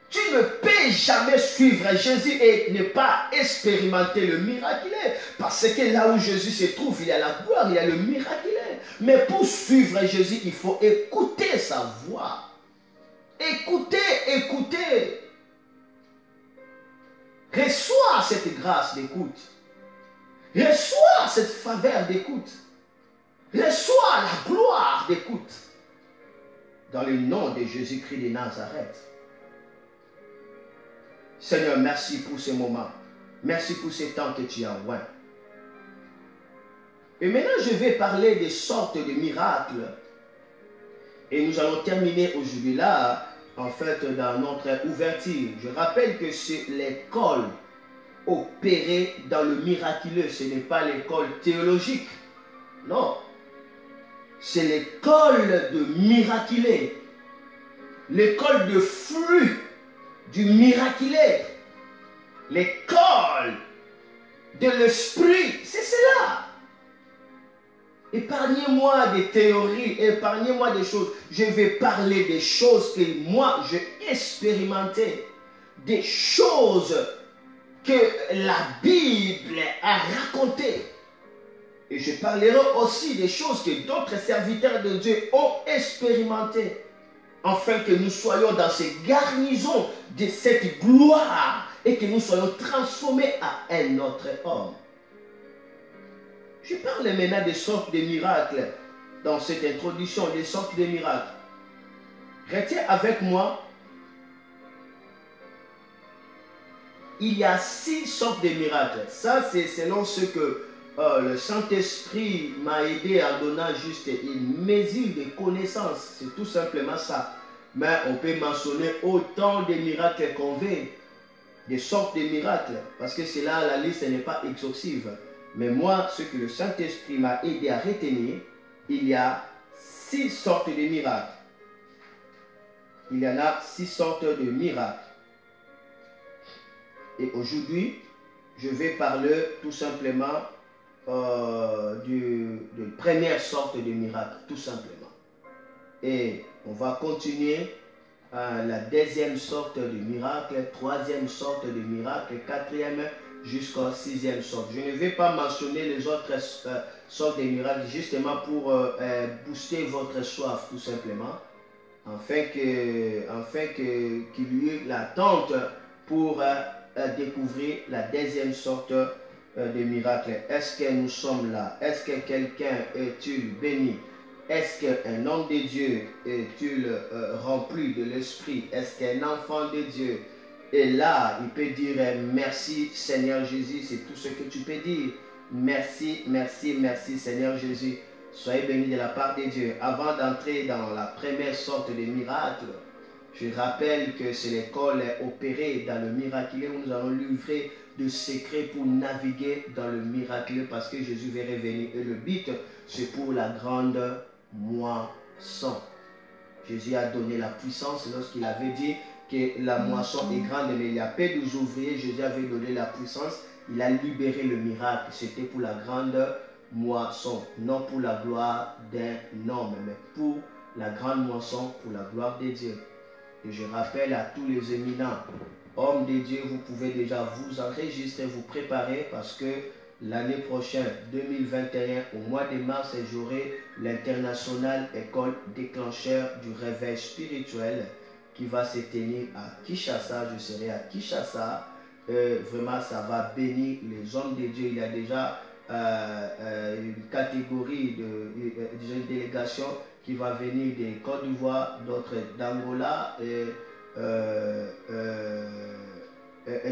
Tu ne peux jamais suivre Jésus et ne pas expérimenter le miraculé. Parce que là où Jésus se trouve, il y a la gloire, il y a le miraculé. Mais pour suivre Jésus, il faut écouter sa voix. Écoutez, écoutez. Reçois cette grâce d'écoute. Reçois cette faveur d'écoute. Reçois la gloire d'écoute. Dans le nom de Jésus-Christ de Nazareth. Seigneur, merci pour ce moment. Merci pour ce temps que tu as oint. Et maintenant, je vais parler des sortes de miracles. Et nous allons terminer aujourd'hui là, en fait, dans notre ouverture. Je rappelle que c'est l'école opérée dans le miraculeux. Ce n'est pas l'école théologique. Non. C'est l'école de miraculé. L'école de flux du miraculé. L'école de l'esprit. C'est cela. Épargnez-moi des théories, épargnez-moi des choses. Je vais parler des choses que moi j'ai expérimentées. Des choses que la Bible a racontées. Et je parlerai aussi des choses que d'autres serviteurs de Dieu ont expérimentées. Afin que nous soyons dans ces garnisons de cette gloire et que nous soyons transformés à un autre homme. Je parle maintenant des sortes de miracles dans cette introduction, des sortes de miracles. Retiens avec moi, il y a 6 sortes de miracles. Ça, c'est selon ce que le Saint-Esprit m'a aidé en donnant juste une mesure de connaissance. C'est tout simplement ça. Mais on peut mentionner autant de miracles qu'on veut, des sortes de miracles, parce que c'est là, la liste n'est pas exhaustive. Mais moi, ce que le Saint-Esprit m'a aidé à retenir, il y a 6 sortes de miracles. Il y en a 6 sortes de miracles. Et aujourd'hui, je vais parler tout simplement de première sorte de miracle, tout simplement. Et on va continuer à la deuxième sorte de miracle, troisième sorte de miracle, quatrième jusqu'à 6e sorte. Je ne vais pas mentionner les autres sortes de miracles justement pour booster votre soif tout simplement, afin qu'il y ait l'attente pour découvrir la deuxième sorte de miracle. Est-ce que nous sommes là? Est-ce que quelqu'un est-il béni? Est-ce qu'un homme de Dieu est-il rempli de l'esprit? Est-ce qu'un enfant de Dieu est là? Il peut dire merci Seigneur Jésus, c'est tout ce que tu peux dire. Merci, merci, merci Seigneur Jésus. Soyez bénis de la part de Dieu. Avant d'entrer dans la première sorte de miracle, je rappelle que c'est l'école opérée dans le miraculeux où nous allons livrer de secrets pour naviguer dans le miraculeux parce que Jésus va revenir. Et le but, c'est pour la grande moisson. Jésus a donné la puissance lorsqu'il avait dit que la moisson est grande, mais il y a peu d'ouvriers. Jésus avait donné la puissance. Il a libéré le miracle. C'était pour la grande moisson, non pour la gloire d'un homme, mais pour la grande moisson, pour la gloire de Dieu. Et je rappelle à tous les éminents hommes de Dieu, vous pouvez déjà vous enregistrer, vous préparer parce que l'année prochaine, 2021, au mois de mars, j'aurai l'international école déclencheur du réveil spirituel qui va se tenir à Kinshasa. Je serai à Kinshasa. Vraiment, ça va bénir les hommes de Dieu. Il y a déjà une catégorie d'une délégation qui va venir des Côte d'Ivoire, d'autres d'Angola et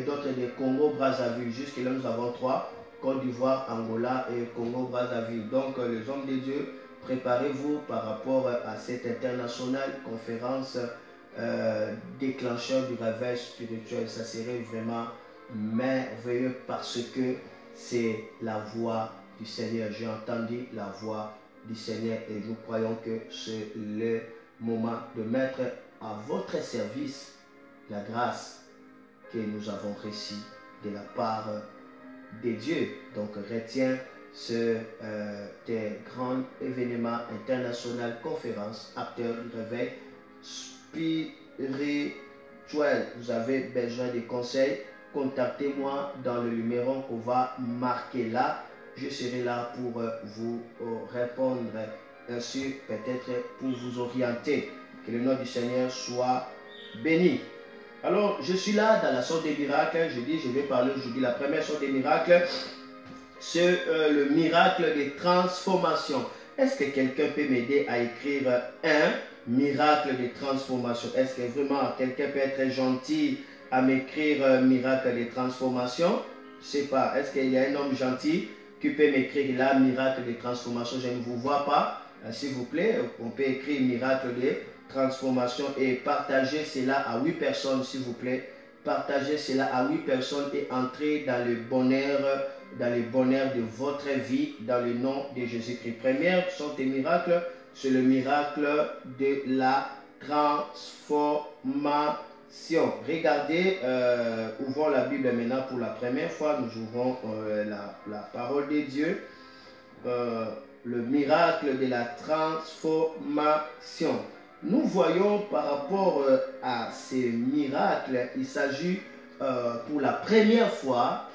d'autres des Congo, Brazzaville. Jusque-là, nous avons 3. Côte d'Ivoire, Angola et Congo-Brazzaville. Donc les hommes de Dieu, préparez-vous par rapport à cette internationale conférence déclencheur du réveil spirituel. Ça serait vraiment merveilleux parce que c'est la voix du Seigneur. J'ai entendu la voix du Seigneur et nous croyons que c'est le moment de mettre à votre service la grâce que nous avons reçue de la part de Dieu. Donc retiens ce grand événement international conférence acteur du réveil spirituel. Vous avez besoin de conseils, contactez-moi dans le numéro qu'on va marquer là. Je serai là pour vous répondre, ainsi peut-être pour vous orienter. Que le nom du Seigneur soit béni. Alors, je suis là dans la sorte des miracles. Je vais parler aujourd'hui. La première sorte des miracles, c'est le miracle des transformations. Est-ce que quelqu'un peut m'aider à écrire un miracle de transformation? Est-ce que vraiment quelqu'un peut être gentil à m'écrire miracle de transformation? Je ne sais pas. Est-ce qu'il y a un homme gentil qui peut m'écrire là, miracle de transformation? Je ne vous vois pas. S'il vous plaît, on peut écrire miracle de transformation et partager cela à 8 personnes, s'il vous plaît. Partagez cela à 8 personnes et entrez dans le bonheur de votre vie, dans le nom de Jésus-Christ. Première sorte de miracle, c'est le miracle de la transformation. Regardez, ouvrons la Bible maintenant pour la première fois. Nous ouvrons la parole de Dieu. Le miracle de la transformation. Nous voyons par rapport à ces miracles, il s'agit pour la première fois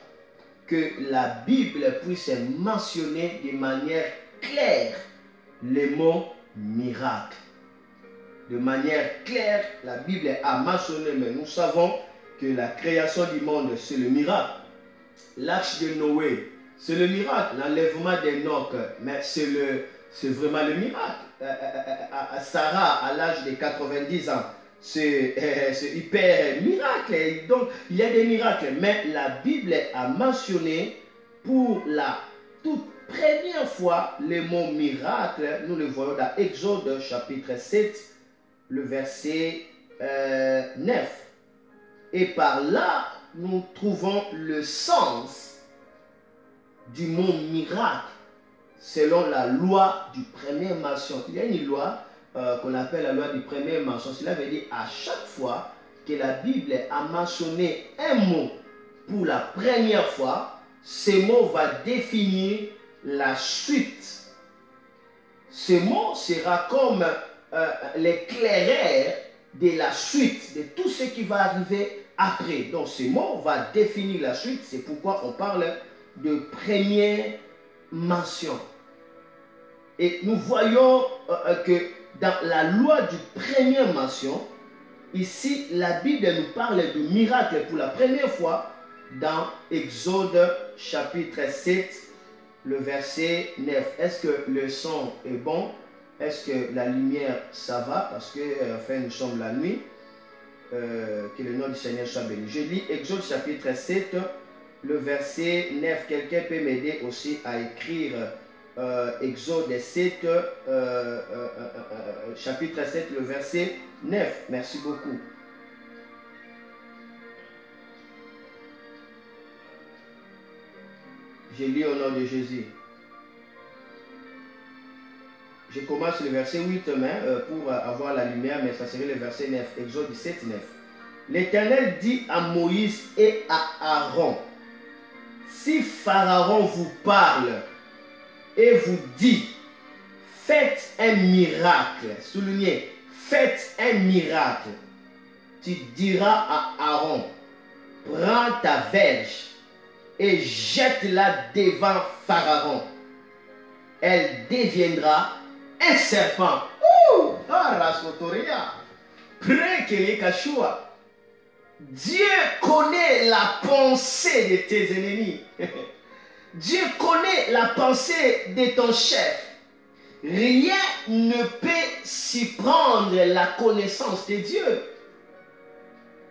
que la Bible puisse mentionner de manière claire les mots miracle. De manière claire, la Bible a mentionné, mais nous savons que la création du monde, c'est le miracle. L'arche de Noé, c'est le miracle. L'enlèvement d'Enoch, mais c'est vraiment le miracle. Sarah, à l'âge de 90 ans, c'est hyper miracle. Donc, il y a des miracles. Mais la Bible a mentionné pour la toute première fois le mot miracle. Nous le voyons dans Exode chapitre 7, le verset 9. Et par là, nous trouvons le sens du mot miracle selon la loi du premier mention. Il y a une loi qu'on appelle la loi du premier mention. Cela veut dire à chaque fois que la Bible a mentionné un mot pour la première fois, ce mot va définir la suite. Ce mot sera comme l'éclaireur de la suite, de tout ce qui va arriver après. Donc ce mot va définir la suite. C'est pourquoi on parle de première mention. Et nous voyons que dans la loi du première mention, ici la Bible nous parle de miracle pour la première fois dans Exode chapitre 7, le verset 9. Est-ce que le son est bon? Est-ce que la lumière, ça va? Parce que enfin, nous sommes la nuit. Que le nom du Seigneur soit béni. Je lis Exode chapitre 7, le verset 9. Quelqu'un peut m'aider aussi à écrire Exode 7, chapitre 7, le verset 9. Merci beaucoup. Je lis au nom de Jésus. Je commence le verset 8 pour avoir la lumière, mais ça serait le verset 9. Exode 7, 9. L'Éternel dit à Moïse et à Aaron, si Pharaon vous parle et vous dit, faites un miracle, soulignez, faites un miracle, tu diras à Aaron, prends ta verge et jette-la devant Pharaon. Elle deviendra un serpent. Dieu connaît la pensée de tes ennemis. Dieu connaît la pensée de ton chef. Rien ne peut s'y prendre la connaissance de Dieu.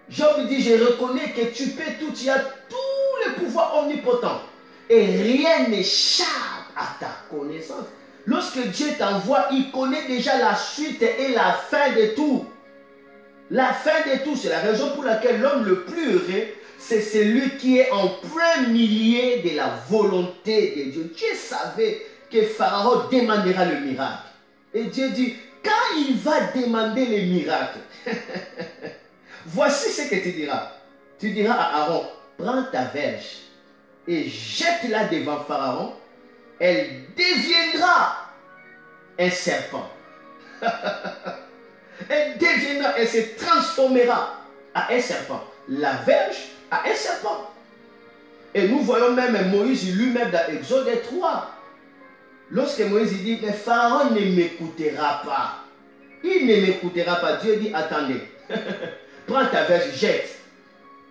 Job dit, je reconnais que tu peux tout, tu as tout le pouvoir omnipotent. et rien n'échappe à ta connaissance. Lorsque Dieu t'envoie, il connaît déjà la suite et la fin de tout. La fin de tout, c'est la raison pour laquelle l'homme le plus heureux, c'est celui qui est en plein milieu de la volonté de Dieu. Dieu savait que Pharaon demandera le miracle. Et Dieu dit, quand il va demander le miracle, voici ce que tu diras. Tu diras à Aaron, prends ta verge et jette-la devant Pharaon. Elle deviendra un serpent. Elle deviendra, elle se transformera à un serpent. La verge à un serpent. Et nous voyons même Moïse lui-même dans Exode 3. Lorsque Moïse dit, mais Pharaon ne m'écoutera pas. Il ne m'écoutera pas. Dieu dit, attendez. Prends ta verge, jette.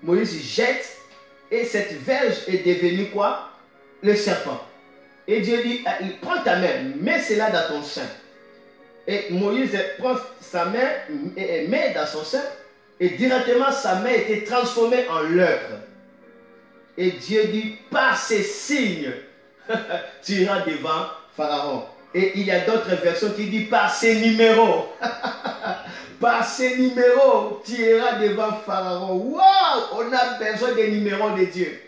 Moïse jette. Et cette verge est devenue quoi? Le serpent. Et Dieu dit, prends ta main, mets cela dans ton sein. Et Moïse prend sa main et met dans son sein. Et directement, sa main était transformée en lèpre. Et Dieu dit, par ces signes, tu iras devant Pharaon. Et il y a d'autres versions qui disent, par ces numéros. Par ces numéros, tu iras devant Pharaon. Waouh, on a besoin des numéros de Dieu.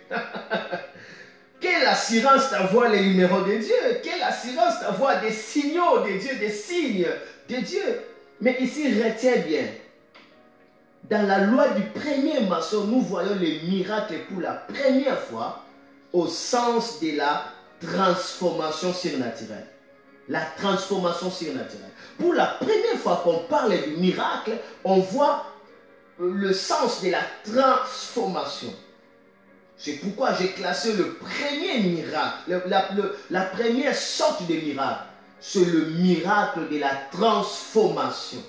Quelle assurance d'avoir les numéros de Dieu. Quelle assurance d'avoir des signaux de Dieu, des signes de Dieu. Mais ici, retiens bien. Dans la loi du premier maçon, nous voyons les miracles pour la première fois au sens de la transformation surnaturelle. La transformation surnaturelle. Pour la première fois qu'on parle du miracle, on voit le sens de la transformation. C'est pourquoi j'ai classé le premier miracle, la première sorte de miracle. C'est le miracle de la transformation.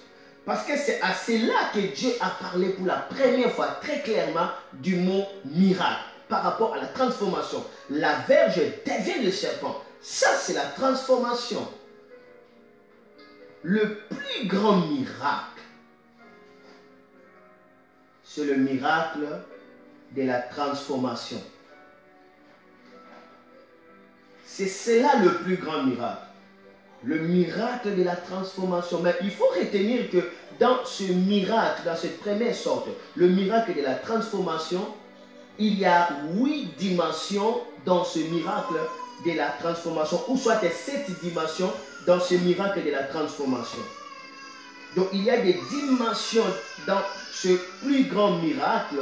Parce que c'est à cela que Dieu a parlé pour la première fois très clairement du mot miracle. Par rapport à la transformation. La verge devient le serpent. Ça, c'est la transformation. Le plus grand miracle, c'est le miracle de la transformation. C'est cela le plus grand miracle. Le miracle de la transformation. Mais il faut retenir que dans ce miracle, dans cette première sorte, le miracle de la transformation, il y a 8 dimensions dans ce miracle de la transformation, ou soit 7 dimensions dans ce miracle de la transformation. Donc il y a des dimensions dans ce plus grand miracle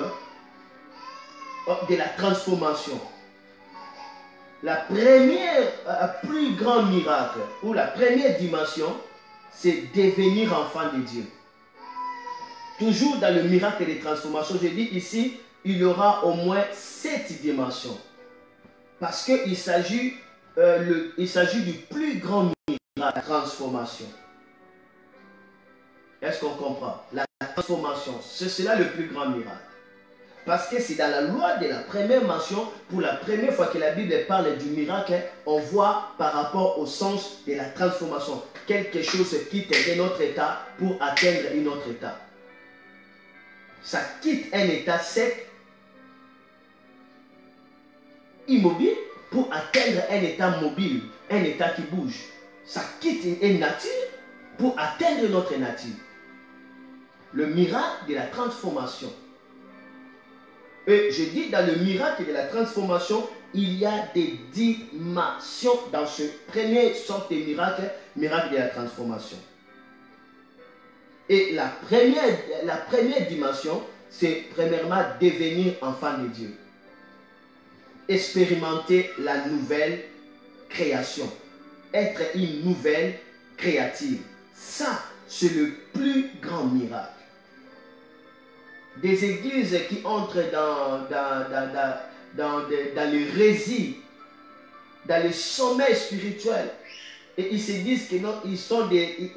de la transformation. La première plus grand miracle, ou la première dimension, c'est devenir enfant de Dieu. Toujours dans le miracle de transformation, je dis ici, il y aura au moins 7 dimensions. Parce qu'il s'agit du plus grand miracle, la transformation. Est-ce qu'on comprend? La transformation, c'est cela le plus grand miracle. Parce que c'est dans la loi de la première mention, pour la première fois que la Bible parle du miracle, on voit par rapport au sens de la transformation. Quelque chose quitte un autre état pour atteindre un autre état. Ça quitte un état sec, immobile, pour atteindre un état mobile, un état qui bouge. Ça quitte une nature pour atteindre notre nature. Le miracle de la transformation. Et je dis dans le miracle de la transformation, il y a des dimensions dans ce premier sorte de miracle, miracle de la transformation. Et la première dimension, c'est premièrement devenir enfant de Dieu. Expérimenter la nouvelle création. Être une nouvelle créative. Ça, c'est le plus grand miracle. Des églises qui entrent dans l'hérésie, dans le sommeil spirituel, et ils se disent que non, ils sont des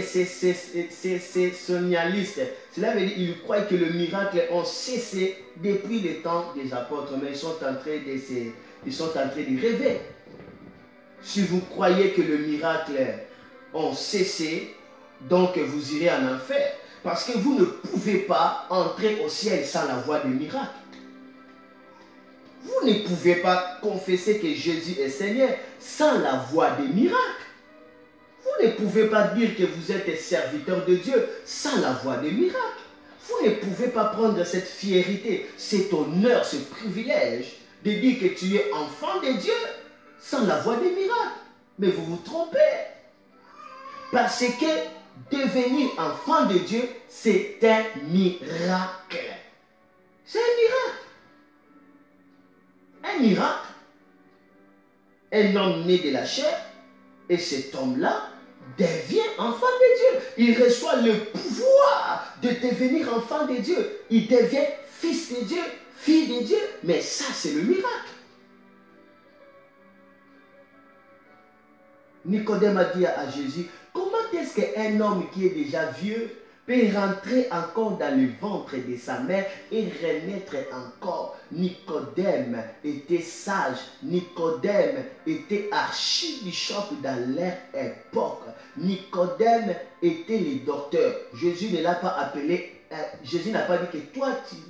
cessationnalistes. Cela veut dire qu'ils croient que le miracle ont cessé depuis le temps des apôtres, mais ils sont en train de rêver. Si vous croyez que le miracle ont cessé, donc vous irez en enfer. Parce que vous ne pouvez pas entrer au ciel sans la voie du miracle. Vous ne pouvez pas confesser que Jésus est Seigneur sans la voie des miracles. Vous ne pouvez pas dire que vous êtes serviteur de Dieu sans la voie des miracles. Vous ne pouvez pas prendre cette fierté, cet honneur, ce privilège de dire que tu es enfant de Dieu sans la voie des miracles. Mais vous vous trompez. Parce que devenir enfant de Dieu, c'est un miracle. C'est un miracle. Un miracle. Un homme né de la chair, et cet homme-là devient enfant de Dieu. Il reçoit le pouvoir de devenir enfant de Dieu. Il devient fils de Dieu, fille de Dieu. Mais ça, c'est le miracle. Nicodème a dit à Jésus, comment est-ce qu'un homme qui est déjà vieux peut rentrer encore dans le ventre de sa mère et renaître encore? Nicodème était sage. Nicodème était archibishop dans leur époque. Nicodème était le docteur. Jésus ne l'a pas appelé. Jésus n'a pas dit que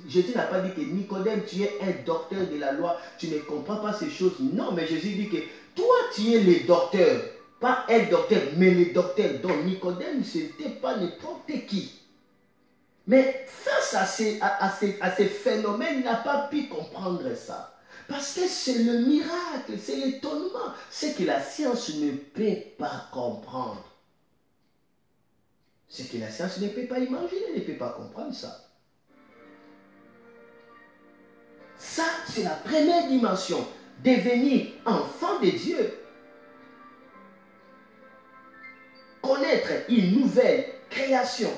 Jésus n'a pas dit que Nicodème, tu es un docteur de la loi, tu ne comprends pas ces choses. Non, mais Jésus dit que toi, tu es le docteur. Pas un docteur, mais le docteur. Donc Nicodème, ce n'était pas n'importe qui. Mais face à ces phénomènes, il n'a pas pu comprendre ça. Parce que c'est le miracle, c'est l'étonnement. C'est que la science ne peut pas comprendre. C'est que la science ne peut pas imaginer, ne peut pas comprendre ça. Ça, c'est la première dimension. Devenir enfant de Dieu. Connaître une nouvelle création.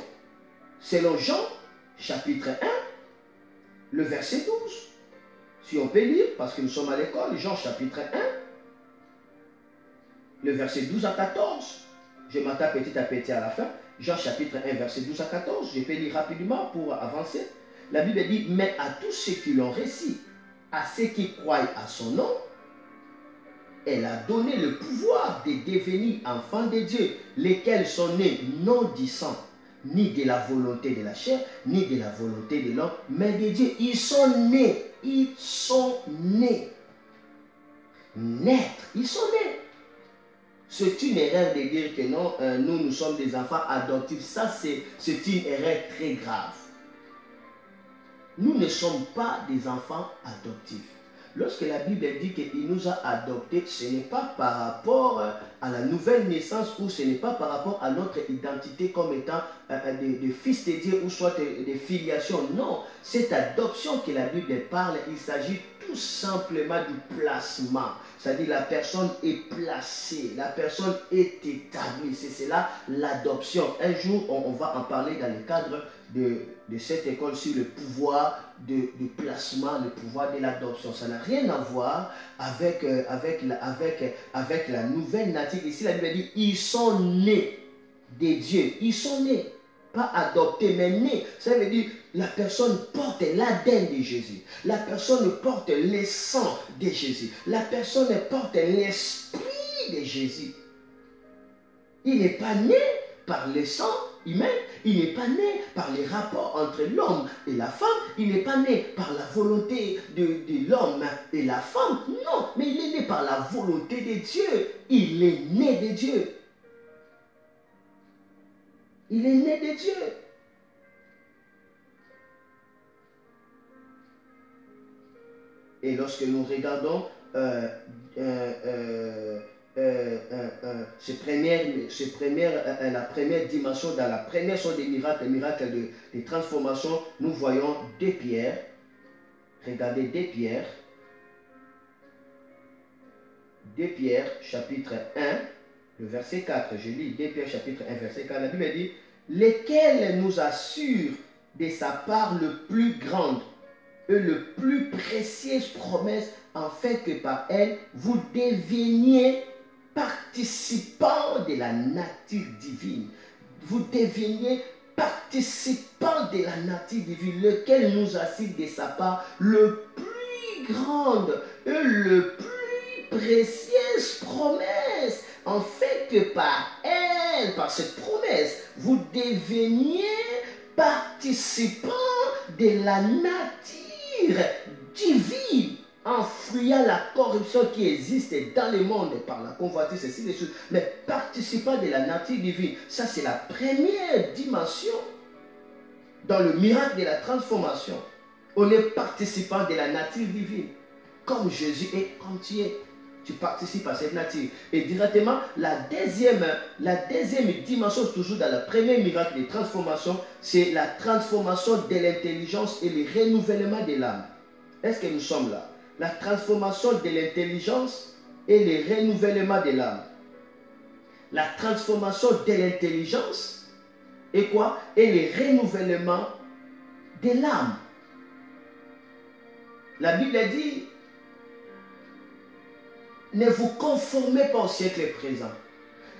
Selon Jean, chapitre 1, le verset 12. Si on peut lire, parce que nous sommes à l'école, Jean, chapitre 1, le verset 12 à 14. Je m'attaque petit à petit à la fin. Jean, chapitre 1, verset 12 à 14. Je peux lire rapidement pour avancer. La Bible dit, mais à tous ceux qui l'ont reçu, à ceux qui croient à son nom, elle a donné le pouvoir de devenir enfants de Dieu, lesquels sont nés non du sang, ni de la volonté de la chair, ni de la volonté de l'homme, mais de Dieu. Ils sont nés. Ils sont nés. Naître. Ils sont nés. C'est une erreur de dire que non, nous sommes des enfants adoptifs. Ça, c'est une erreur très grave. Nous ne sommes pas des enfants adoptifs. Lorsque la Bible dit qu'il nous a adoptés, ce n'est pas par rapport à la nouvelle naissance ou ce n'est pas par rapport à notre identité comme étant des fils de Dieu ou soit des filiations. Non, cette adoption que la Bible parle, il s'agit tout simplement du placement. C'est-à-dire la personne est placée, la personne est établie. C'est cela l'adoption. Un jour, on va en parler dans le cadre de cette école sur le pouvoir de placement, le pouvoir de l'adoption. Ça n'a rien à voir avec la nouvelle nature. Ici, la Bible dit, ils sont nés de Dieu. Ils sont nés. Pas adoptés, mais nés. Ça veut dire, la personne porte l'ADN de Jésus. La personne porte le sang de Jésus. La personne porte l'esprit de Jésus. Il n'est pas né par le sang humain, il n'est pas né par les rapports entre l'homme et la femme, il n'est pas né par la volonté de l'homme et la femme, non, mais il est né par la volonté de Dieu, il est né de Dieu. Il est né de Dieu. Et lorsque nous regardons la première dimension, dans la première sorte des miracles, les miracles de transformation, nous voyons 2 Pierre. Regardez 2 Pierre. 2 Pierre, chapitre 1, le verset 4. Je lis 2 Pierre, chapitre 1, verset 4. La Bible dit, lesquels nous assurent de sa part le plus grande et le plus précieuse promesse, en fait que par elle, vous deveniez participants de la nature divine. Vous deveniez participants de la nature divine, lequel nous assure de sa part le plus grande et le plus précieuse promesse, en fait que par elle, par cette promesse, vous deveniez participants de la nature divine. en fuyant la corruption qui existe dans le monde par la convoitise, ainsi de suite, mais participant de la nature divine. Ça, c'est la première dimension dans le miracle de la transformation. On est participant de la nature divine. Comme Jésus est, comme tu es. Tu participes à cette nature. Et directement, la deuxième dimension, toujours dans le premier miracle de transformation, c'est la transformation de l'intelligence et le renouvellement de l'âme. Est-ce que nous sommes là? La transformation de l'intelligence et le renouvellement de l'âme. La transformation de l'intelligence et quoi? Et le renouvellement de l'âme. La Bible dit, ne vous conformez pas au siècle présent,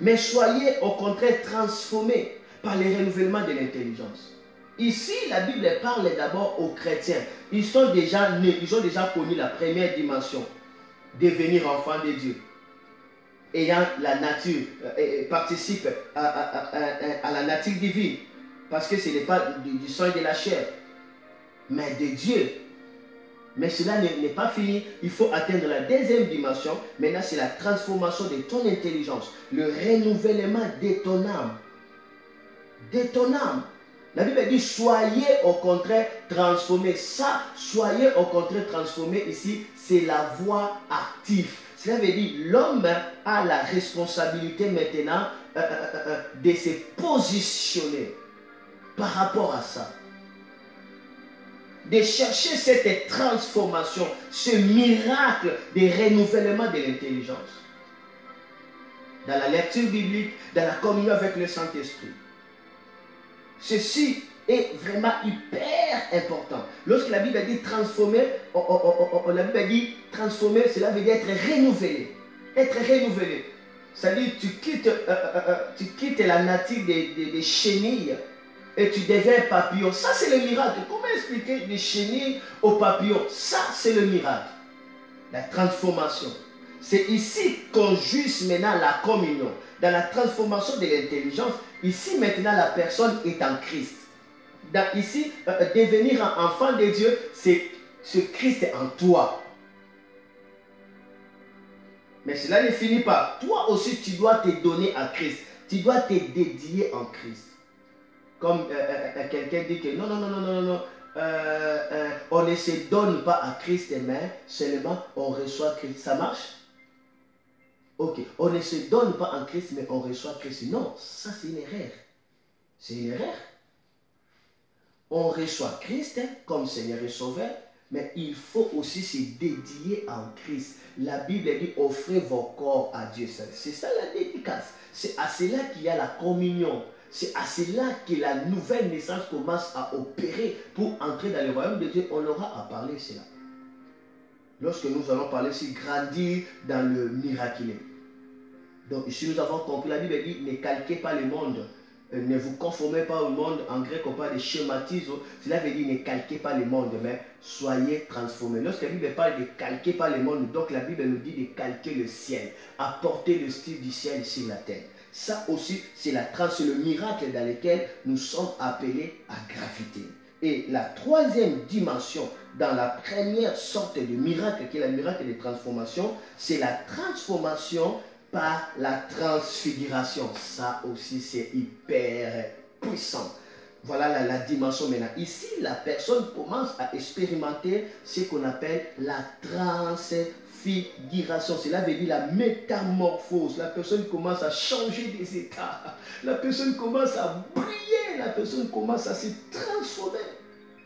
mais soyez au contraire transformés par le renouvellement de l'intelligence. Ici, la Bible parle d'abord aux chrétiens. Ils sont déjà nés, ils ont déjà connu la première dimension, devenir enfants de Dieu. Ayant la nature, participe à la nature divine, parce que ce n'est pas du sang et de la chair, mais de Dieu. Mais cela n'est pas fini. Il faut atteindre la deuxième dimension. Maintenant, c'est la transformation de ton intelligence. Le renouvellement de ton âme. De ton âme. La Bible dit, soyez au contraire transformés. Ça, soyez au contraire transformés ici, c'est la voie active. Cela veut dire, l'homme a la responsabilité maintenant de se positionner par rapport à ça. De chercher cette transformation, ce miracle de renouvellement de l'intelligence. Dans la lecture biblique, dans la communion avec le Saint-Esprit. Ceci est vraiment hyper important. Lorsque la Bible dit transformer, la Bible dit transformer, cela veut dire être renouvelé. Être renouvelé. C'est-à-dire tu quittes la nature des chenilles et tu deviens papillon. Ça, c'est le miracle. Comment expliquer des chenilles au papillon? Ça, c'est le miracle. La transformation. C'est ici qu'on juge maintenant la communion. Dans la transformation de l'intelligence, ici maintenant la personne est en Christ. Ici, devenir un enfant de Dieu, c'est ce Christ en toi. Mais cela ne finit pas. Toi aussi, tu dois te donner à Christ. Tu dois te dédier en Christ. Comme quelqu'un dit que non, on ne se donne pas à Christ, mais seulement on reçoit Christ. Ça marche? Ok, on ne se donne pas en Christ, mais on reçoit Christ. Non, ça c'est une erreur. C'est une erreur. On reçoit Christ comme Seigneur et Sauveur, mais il faut aussi se dédier en Christ. La Bible dit offrez vos corps à Dieu. C'est ça la dédicace. C'est à cela qu'il y a la communion. C'est à cela que la nouvelle naissance commence à opérer pour entrer dans le royaume de Dieu. On aura à parler de cela. Lorsque nous allons parler sur grandir dans le miraculé. Donc ici nous avons compris, la Bible dit ne calquez pas le monde. Ne vous conformez pas au monde. En grec on parle de schématisme. Cela veut dire ne calquez pas le monde, mais soyez transformés. Lorsque la Bible parle de calquer pas le monde, donc la Bible nous dit de calquer le ciel. Apporter le style du ciel sur la terre. Ça aussi, c'est le miracle dans lequel nous sommes appelés à graviter. Et la troisième dimension dans la première sorte de miracle, qui est le miracle de transformation, c'est la transformation par la transfiguration. Ça aussi, c'est hyper puissant. Voilà la dimension maintenant. Ici, la personne commence à expérimenter ce qu'on appelle la transfiguration. Cela veut dire la métamorphose. La personne commence à changer des états. La personne commence à briller. La personne commence à se transformer.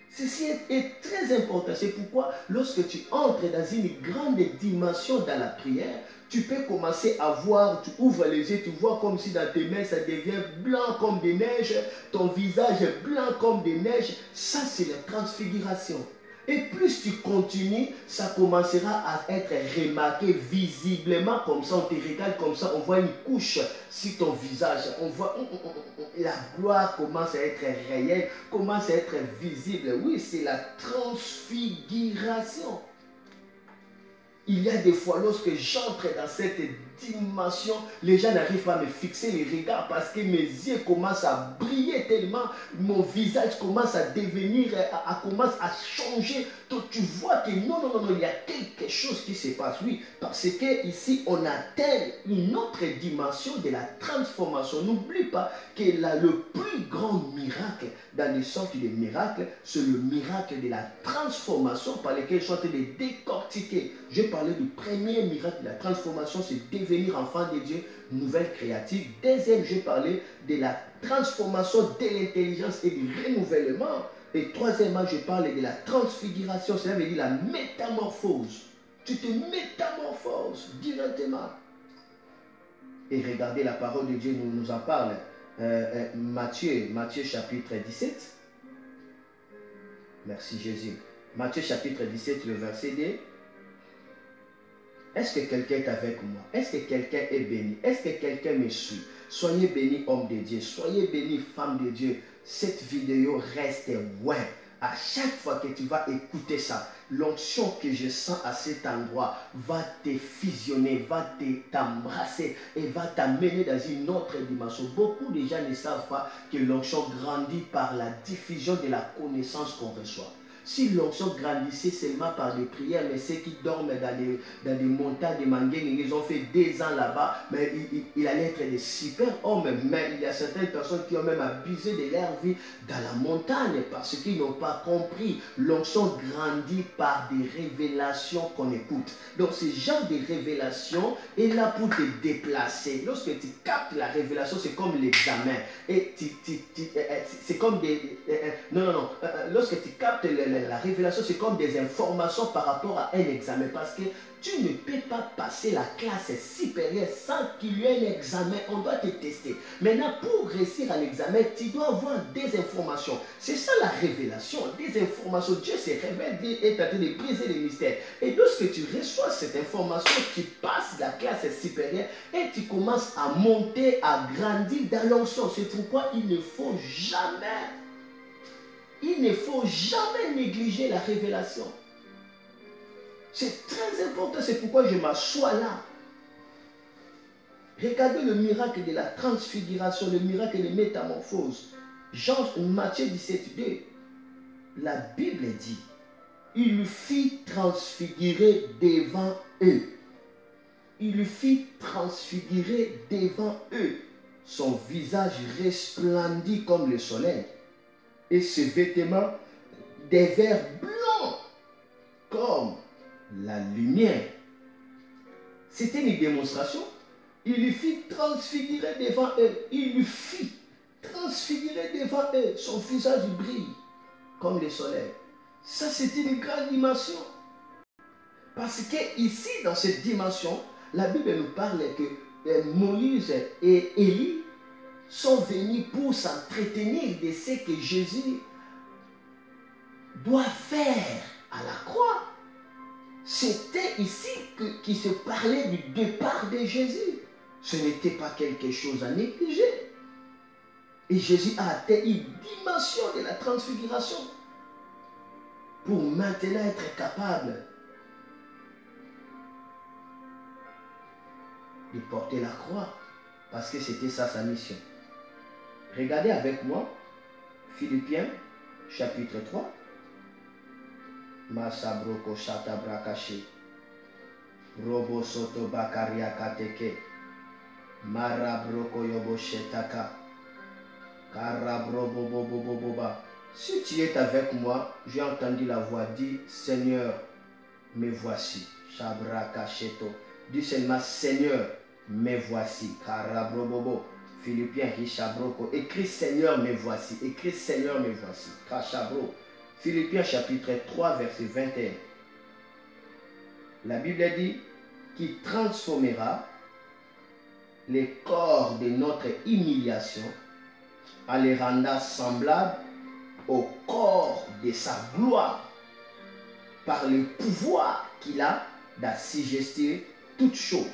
Ceci est très important. C'est pourquoi lorsque tu entres dans une grande dimension dans la prière, tu peux commencer à voir, tu ouvres les yeux, tu vois comme si dans tes mains ça devient blanc comme des neiges, ton visage est blanc comme des neiges. Ça, c'est la transfiguration. Et plus tu continues, ça commencera à être remarqué visiblement, comme ça on te regarde, comme ça on voit une couche sur ton visage, on voit la gloire commence à être réelle, commence à être visible. Oui, c'est la transfiguration. Il y a des fois lorsque j'entre dans cette dimension. Les gens n'arrivent pas à me fixer les regards parce que mes yeux commencent à briller tellement, mon visage commence à devenir, commence à changer. Donc tu vois que non, il y a quelque chose qui se passe. Oui, parce que ici on atteint une autre dimension de la transformation. N'oublie pas que le plus grand miracle dans les sortes de miracles, c'est le miracle de la transformation par lequel je suis en train de décortiquer. Je parlais du premier miracle de la transformation, c'est devenir enfant de Dieu, nouvelle créative. Deuxième, je parlais de la transformation de l'intelligence et du renouvellement. Et troisièmement, je parlais de la transfiguration, cela veut dire la métamorphose. Tu te métamorphoses directement. Et regardez, la parole de Dieu nous en parle. Matthieu chapitre 17. Merci Jésus. Matthieu chapitre 17, le verset 2. Est-ce que quelqu'un est avec moi? Est-ce que quelqu'un est béni? Est-ce que quelqu'un me suit? Soyez bénis, homme de Dieu. Soyez bénis, femme de Dieu. Cette vidéo reste loin. À chaque fois que tu vas écouter ça, l'onction que je sens à cet endroit va te fusionner, va t'embrasser et va t'amener dans une autre dimension. Beaucoup de gens ne savent pas que l'onction grandit par la diffusion de la connaissance qu'on reçoit. Si l'onction grandissait seulement par des prières, mais ceux qui dorment dans des montagnes de Mangueng, ils ont fait 2 ans là-bas, mais il allait être des super hommes. Mais il y a certaines personnes qui ont même abusé de leur vie dans la montagne parce qu'ils n'ont pas compris. L'onction grandit par des révélations qu'on écoute. Donc ce genre de révélation est là pour te déplacer. Lorsque tu captes la révélation, c'est comme l'examen. Et c'est comme des... lorsque tu captes la révélation, c'est comme des informations par rapport à un examen. Parce que tu ne peux pas passer la classe supérieure sans qu'il y ait un examen. On doit te tester. Maintenant, pour réussir à l'examen, tu dois avoir des informations. C'est ça la révélation, des informations. Dieu se révèle, Dieu est en train de briser les mystères. Et lorsque tu reçois cette information, tu passes la classe supérieure et tu commences à monter, à grandir dans l'onction. C'est pourquoi il ne faut jamais négliger la révélation. C'est très important, c'est pourquoi je m'assois là. Regardez le miracle de la transfiguration, le miracle de métamorphose. Matthieu 17, 2, la Bible dit, il lui fit transfigurer devant eux. Il lui fit transfigurer devant eux. Son visage resplendit comme le soleil. Et ses vêtements devinrent blancs comme la lumière. C'était une démonstration. Il lui fit transfigurer devant eux. Il lui fit transfigurer devant eux. Son visage brille comme le soleil. Ça, c'est une grande dimension. Parce que ici, dans cette dimension, la Bible nous parle que Moïse et Élie sont venus pour s'entretenir de ce que Jésus doit faire à la croix. C'était ici qui se parlait du départ de Jésus. Ce n'était pas quelque chose à négliger. Et Jésus a atteint une dimension de la transfiguration pour maintenant être capable de porter la croix. Parce que c'était ça sa mission. Regardez avec moi Philippiens chapitre 3. Masabroko Shatabrakashi Robo Soto Bakaria Kateke Marabroko Yobo Shetaka Karabrobo Bobo Boba. Si tu es avec moi, j'ai entendu la voix dire Seigneur, me voici. Shabrakacheto. Dis seulement Seigneur, me voici. Karabrobobo. Philippiens Rishabroko. Écris Seigneur, me voici. Écris Seigneur, me voici. Kachabro. Philippiens chapitre 3, verset 21. La Bible dit qu'il transformera les corps de notre humiliation en les rendant semblables au corps de sa gloire par le pouvoir qu'il a d'assujettir toutes choses.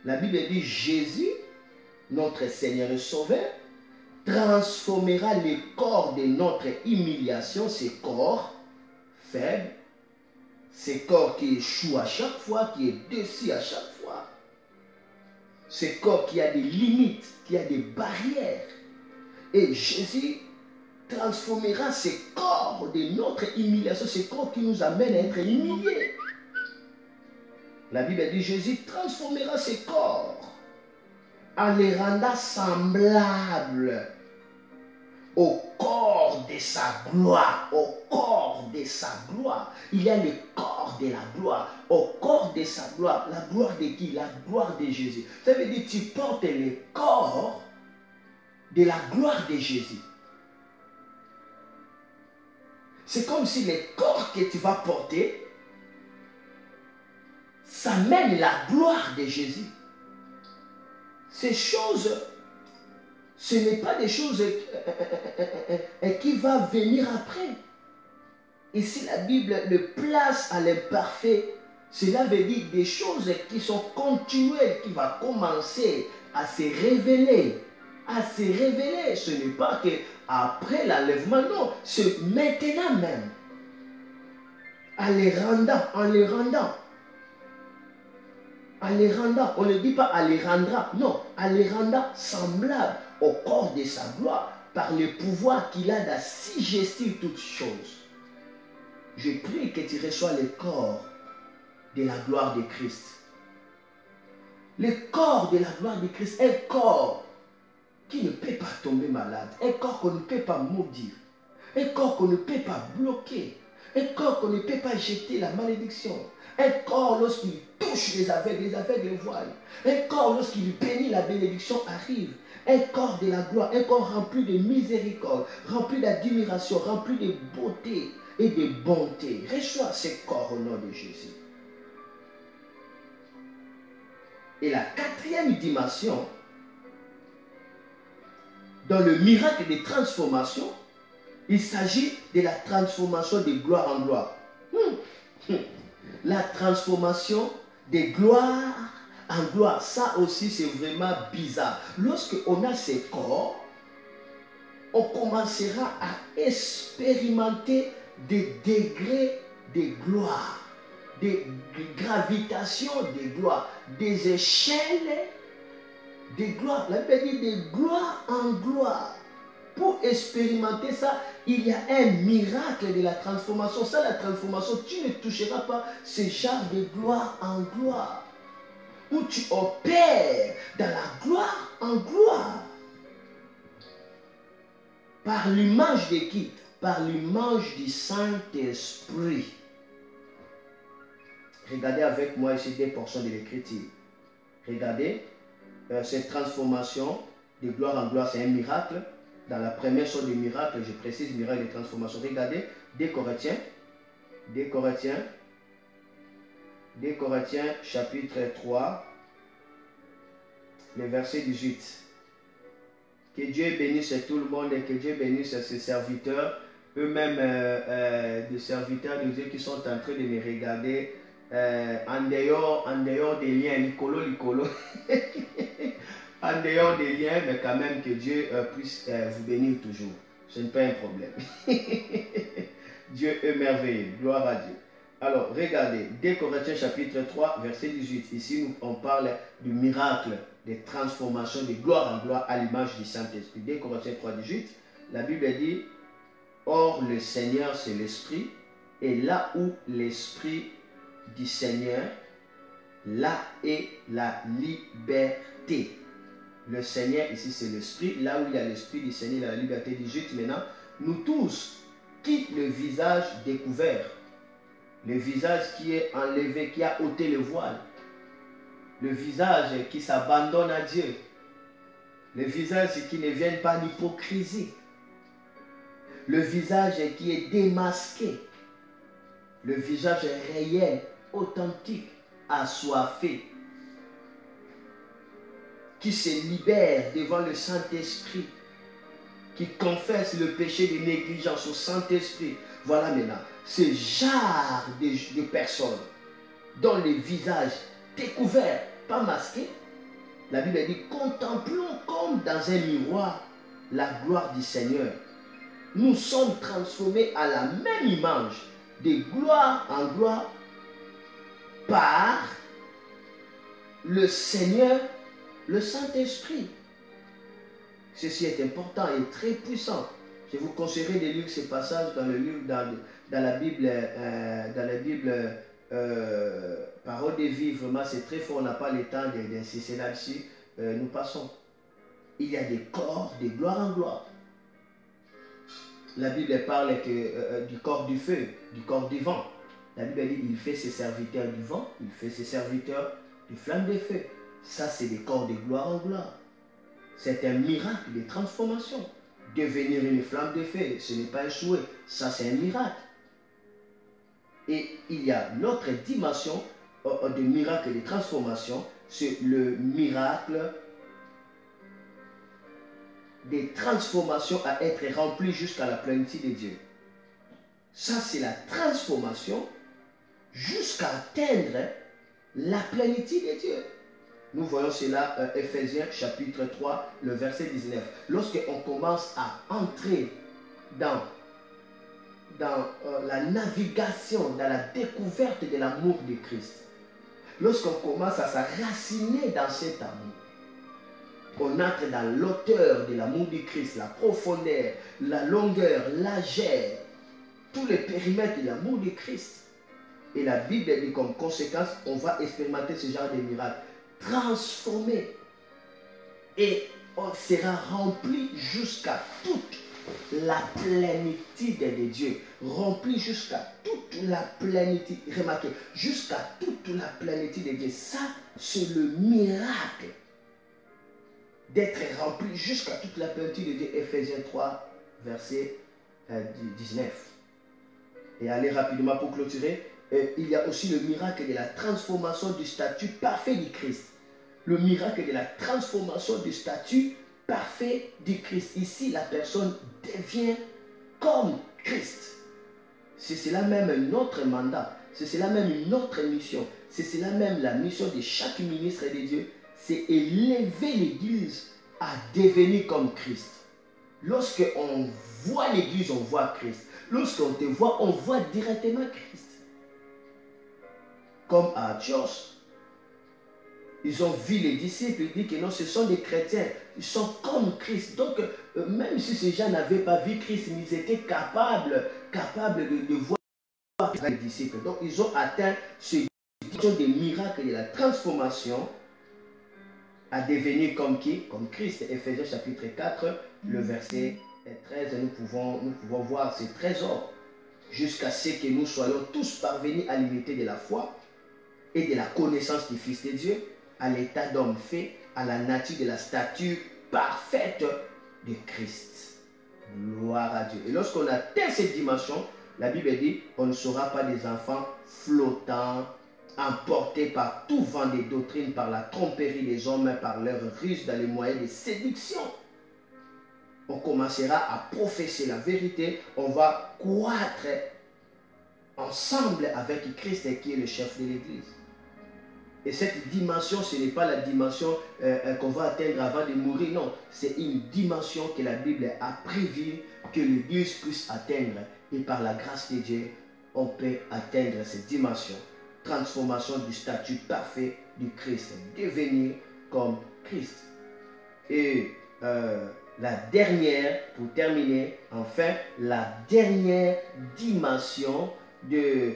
La Bible dit Jésus, notre Seigneur et Sauveur, transformera les corps de notre humiliation, ces corps faibles, ces corps qui échouent à chaque fois, qui est déçus à chaque fois, Ce corps qui a des limites, qui a des barrières. Et Jésus transformera ce corps de notre humiliation, ce corps qui nous amène à être humiliés. La Bible dit Jésus transformera ce corps en les rendant semblables au corps de sa gloire, au corps de sa gloire. Il y a le corps de la gloire, au corps de sa gloire. La gloire de qui? La gloire de Jésus. Ça veut dire que tu portes le corps de la gloire de Jésus. C'est comme si le corps que tu vas porter, ça mène la gloire de Jésus. Ces choses, ce n'est pas des choses qui vont venir après. Et si la Bible le place à l'imparfait, cela veut dire des choses qui sont continuelles, qui vont commencer à se révéler. À se révéler. Ce n'est pas qu'après l'enlèvement, non, c'est maintenant même. En les rendant. En les rendant, on ne dit pas en les rendra, non, en les rendant semblables au corps de sa gloire par le pouvoir qu'il a d'assujettir toutes choses. Je prie que tu reçois le corps de la gloire de Christ. Le corps de la gloire de Christ, un corps qui ne peut pas tomber malade, un corps qu'on ne peut pas maudire, un corps qu'on ne peut pas bloquer, un corps qu'on ne peut pas jeter la malédiction. Un corps, lorsqu'il touche les aveugles voient. Un corps, lorsqu'il bénit, la bénédiction arrive. Un corps de la gloire, un corps rempli de miséricorde, rempli d'admiration, rempli de beauté et de bonté. Reçois ce corps au nom de Jésus. Et la quatrième dimension, dans le miracle de transformation, il s'agit de la transformation de gloire en gloire. La transformation de gloire en gloire. Ça aussi, c'est vraiment bizarre. Lorsqu'on a ces corps, on commencera à expérimenter des degrés de gloire, des gravitations de gloire, des échelles de gloire. La Bible dit de gloire en gloire. Pour expérimenter ça, il y a un miracle de la transformation. Ça, la transformation, tu ne toucheras pas ce genre de gloire en gloire. Où tu opères dans la gloire en gloire. Par l'image de qui? Par l'image du Saint-Esprit. Regardez avec moi ici des portions de l'Écriture. Regardez, cette transformation de gloire en gloire, c'est un miracle. Dans la première sorte de miracle, je précise miracle de transformation. Regardez, 2 Corinthiens chapitre 3, le verset 18. Que Dieu bénisse tout le monde et que Dieu bénisse ses serviteurs, eux-mêmes des serviteurs de Dieu qui sont en train de me regarder en dehors des liens, licolo. En dehors des liens, mais quand même que Dieu puisse vous bénir toujours. Ce n'est pas un problème. Dieu est merveilleux. Gloire à Dieu. Alors, regardez, 2 Corinthiens chapitre 3, verset 18. Ici, on parle du miracle de transformation de gloire en gloire à l'image du Saint-Esprit. 2 Corinthiens 3, 18. La Bible dit, or le Seigneur c'est l'Esprit, et là où l'Esprit du Seigneur, là est la liberté. Le Seigneur, ici, c'est l'Esprit. Là où il y a l'Esprit du Seigneur, il y a la liberté. 18 maintenant. Nous tous, qui le visage découvert, le visage qui est enlevé, qui a ôté le voile, le visage qui s'abandonne à Dieu, le visage qui ne vient pas d'hypocrisie, le visage qui est démasqué, le visage réel, authentique, assoiffé, qui se libère devant le Saint-Esprit, qui confesse le péché de négligence au Saint-Esprit. Voilà maintenant ce genre de personnes dont le visage découvert, pas masqué. La Bible dit, contemplons comme dans un miroir la gloire du Seigneur. Nous sommes transformés à la même image, de gloire en gloire, par le Seigneur le Saint-Esprit. Ceci est important et très puissant. Je vous conseillerais de lire ces passages dans le livre, dans la Bible, Parole de vie. Vraiment, c'est très fort. On n'a pas le temps d'insister là-dessus. Nous passons. Il y a des corps de gloire en gloire. La Bible parle du corps du feu, du corps du vent. La Bible dit il fait ses serviteurs du vent, il fait ses serviteurs du flamme de feu. Ça, c'est des corps de gloire en gloire. C'est un miracle de transformation. Devenir une flamme de feu, ce n'est pas un souhait. Ça, c'est un miracle. Et il y a l'autre dimension de miracle de transformation, c'est le miracle des transformations à être rempli jusqu'à la plénitude de Dieu. Ça, c'est la transformation jusqu'à atteindre la plénitude de Dieu. Nous voyons cela Ephésiens chapitre 3, le verset 19. Lorsqu'on commence à entrer dans la navigation, dans la découverte de l'amour de Christ, lorsqu'on commence à s'enraciner dans cet amour, on entre dans l'auteur de l'amour du Christ, la profondeur, la longueur, l'âgeur, tous les périmètres de l'amour du Christ. Et la Bible dit comme conséquence, on va expérimenter ce genre de miracle, transformé. Et on sera rempli jusqu'à toute la plénitude de Dieu. Rempli jusqu'à toute la plénitude. Remarquez, jusqu'à toute la plénitude de Dieu. Ça, c'est le miracle d'être rempli jusqu'à toute la plénitude de Dieu. Ephésiens 3, verset 19. Et allez rapidement pour clôturer. Il y a aussi le miracle de la transformation du statut parfait du Christ. Le miracle de la transformation du statut parfait du Christ. Ici, la personne devient comme Christ. C'est cela même notre mandat. C'est cela même notre mission. C'est cela même la mission de chaque ministre de Dieu. C'est élever l'Église à devenir comme Christ. Lorsqu'on voit l'Église, on voit Christ. Lorsqu'on te voit, on voit directement Christ. Comme à Antioche, ils ont vu les disciples, ils disent que non, ce sont des chrétiens, ils sont comme Christ. Donc, même si ces gens n'avaient pas vu Christ, ils étaient capables de voir les disciples. Donc, ils ont atteint ce genre de miracle de la transformation à devenir comme qui? Comme Christ. Ephésiens chapitre 4, le verset 13, nous pouvons voir ces trésors jusqu'à ce que nous soyons tous parvenus à l'unité de la foi et de la connaissance du Fils de Dieu, à l'état d'homme fait, à la nature de la stature parfaite de Christ. Gloire à Dieu. Et lorsqu'on atteint cette dimension, la Bible dit, on ne sera pas des enfants flottants, emportés par tout vent des doctrines, par la tromperie des hommes, par leur ruse dans les moyens de séduction. On commencera à professer la vérité, on va croître ensemble avec Christ qui est le chef de l'Église. Et cette dimension, ce n'est pas la dimension qu'on va atteindre avant de mourir, non. C'est une dimension que la Bible a prévu que l'Église puisse atteindre. Et par la grâce de Dieu, on peut atteindre cette dimension. Transformation du statut parfait du Christ. Devenir comme Christ. Et la dernière, pour terminer, enfin, la dernière dimension de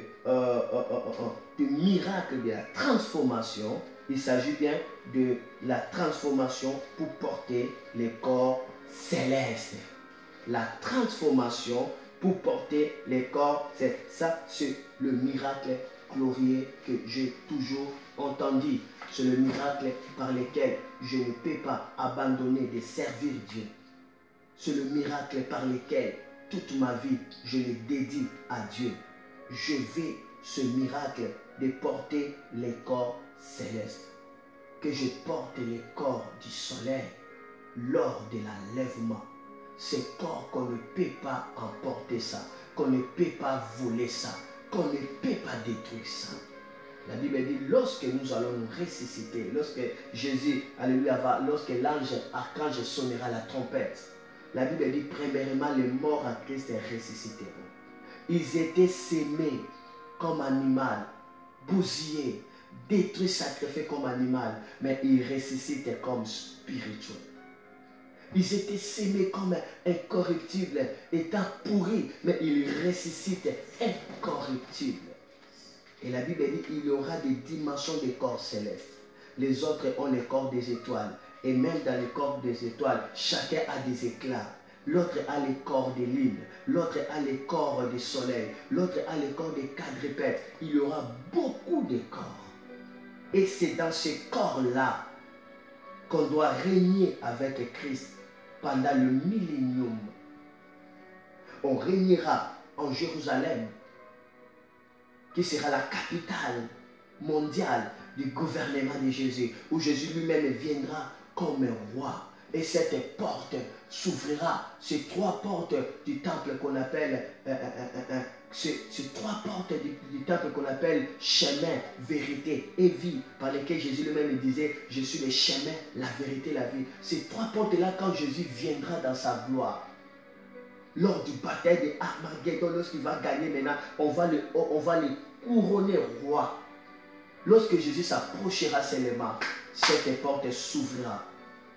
miracle de la transformation, il s'agit bien de la transformation pour porter les corps célestes. La transformation pour porter les corps célestes. Ça, c'est le miracle glorieux que j'ai toujours entendu. C'est le miracle par lequel je ne peux pas abandonner de servir Dieu. C'est le miracle par lequel toute ma vie, je le dédie à Dieu. Je vais ce miracle de porter les corps célestes. Que je porte les corps du soleil lors de l'enlèvement. Ces corps qu'on ne peut pas emporter ça, qu'on ne peut pas voler ça, qu'on ne peut pas détruire ça. La Bible dit, lorsque nous allons nous ressusciter, lorsque Jésus, alléluia, lorsque l'ange, archange sonnera la trompette, la Bible dit, premièrement, les morts à Christ ressusciteront. Ils étaient sémés comme animal, bousillés, détruit, sacrifié comme animal, mais il ressuscite comme spirituel. Ils étaient sémés comme incorruptibles, étant pourris, mais ils ressuscitent incorruptibles. Et la Bible dit qu'il y aura des dimensions des corps célestes. Les autres ont les corps des étoiles. Et même dans les corps des étoiles, chacun a des éclats. L'autre a les corps des lunes. L'autre a les corps des soleils. L'autre a les corps des quadrupèdes. Il y aura beaucoup de corps. Et c'est dans ces corps-là qu'on doit régner avec Christ pendant le millénium. On régnera en Jérusalem, qui sera la capitale mondiale du gouvernement de Jésus, où Jésus lui-même viendra comme un roi. Et cette porte s'ouvrira, ces trois portes du temple qu'on appelle, ces trois portes du temple qu'on appelle chemin, vérité et vie, par lesquelles Jésus lui-même disait, je suis le chemin, la vérité, la vie. Ces trois portes-là, quand Jésus viendra dans sa gloire, lors du baptême de Armageddon, lorsqu'il va gagner maintenant, on va le couronner roi. Lorsque Jésus s'approchera seulement, cette porte s'ouvrira.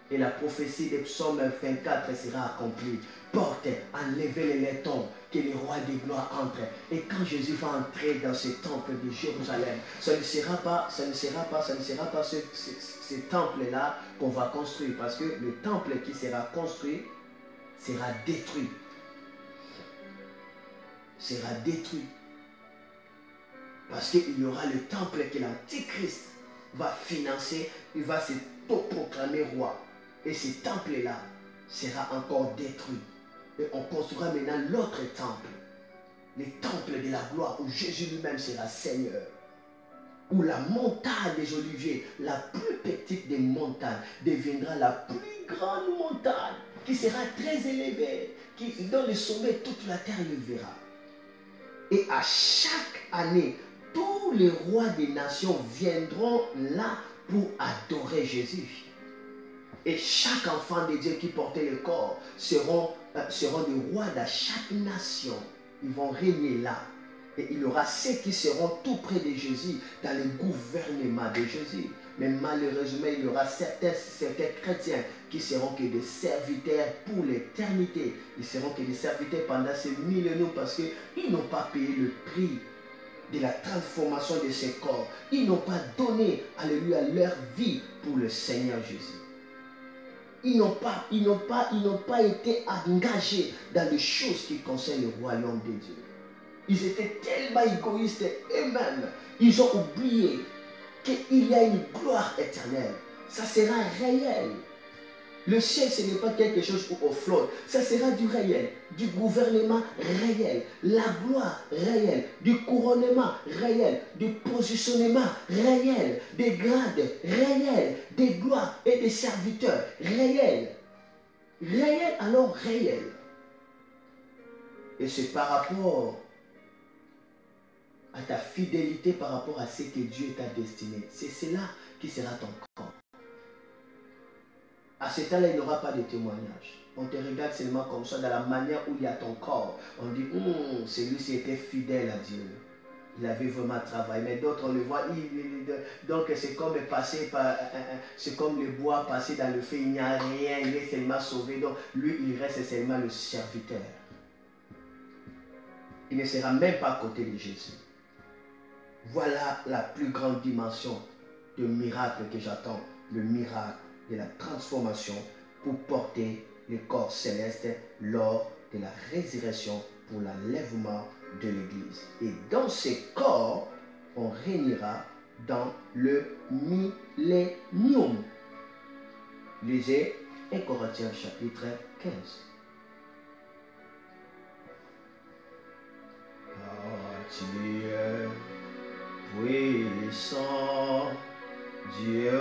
Et la prophétie de Psaume 24 sera accomplie. Porte, enlevez les laitons, que les rois de gloire entrent. Et quand Jésus va entrer dans ce temple de Jérusalem, ce ne sera pas ce temple-là qu'on va construire. Parce que le temple qui sera construit sera détruit. Sera détruit. Parce qu'il y aura le temple que l'Antichrist va financer, il va se proclamer roi. Et ce temple-là sera encore détruit. Et on construira maintenant l'autre temple, le temple de la gloire, où Jésus lui-même sera Seigneur. Où la montagne des Oliviers, la plus petite des montagnes, deviendra la plus grande montagne, qui sera très élevée, qui, dans le sommet, toute la terre le verra. Et à chaque année, tous les rois des nations viendront là pour adorer Jésus. Et chaque enfant de Dieu qui portait le corps seront des rois de chaque nation. Ils vont régner là. Et il y aura ceux qui seront tout près de Jésus dans le gouvernement de Jésus. Mais malheureusement, il y aura certains chrétiens qui seront que des serviteurs pour l'éternité. Ils seront que des serviteurs pendant ces millénaires parce qu'ils n'ont pas payé le prix de la transformation de ces corps. Ils n'ont pas donné, alléluia, leur vie pour le Seigneur Jésus. Ils n'ont pas été engagés dans les choses qui concernent le royaume de Dieu. Ils étaient tellement égoïstes eux-mêmes. Ils ont oublié qu'il y a une gloire éternelle. Ça sera réel. Le ciel, ce n'est pas quelque chose pour offload. Ça sera du réel, du gouvernement réel, la gloire réelle, du couronnement réel, du positionnement réel, des grades réels, des gloires et des serviteurs réels. Réel alors réel. Et c'est par rapport à ta fidélité, par rapport à ce que Dieu t'a destiné. C'est cela qui sera ton corps. À ce temps-là, il n'y aura pas de témoignage. On te regarde seulement comme ça, dans la manière où il y a ton corps. On dit, celui-ci était fidèle à Dieu. Il avait vraiment travaillé. Mais d'autres, on le voit, donc c'est comme passer par, c'est comme le bois passé dans le feu, il n'y a rien, il est seulement sauvé. Donc lui, il reste seulement le serviteur. Il ne sera même pas à côté de Jésus. Voilà la plus grande dimension de miracle que j'attends. Le miracle de la transformation pour porter le corps céleste lors de la résurrection pour l'enlèvement de l'Église. Et dans ces corps, on régnera dans le millénium. Lisez 1 Corinthiens chapitre 15. Car tu es puissant, Dieu,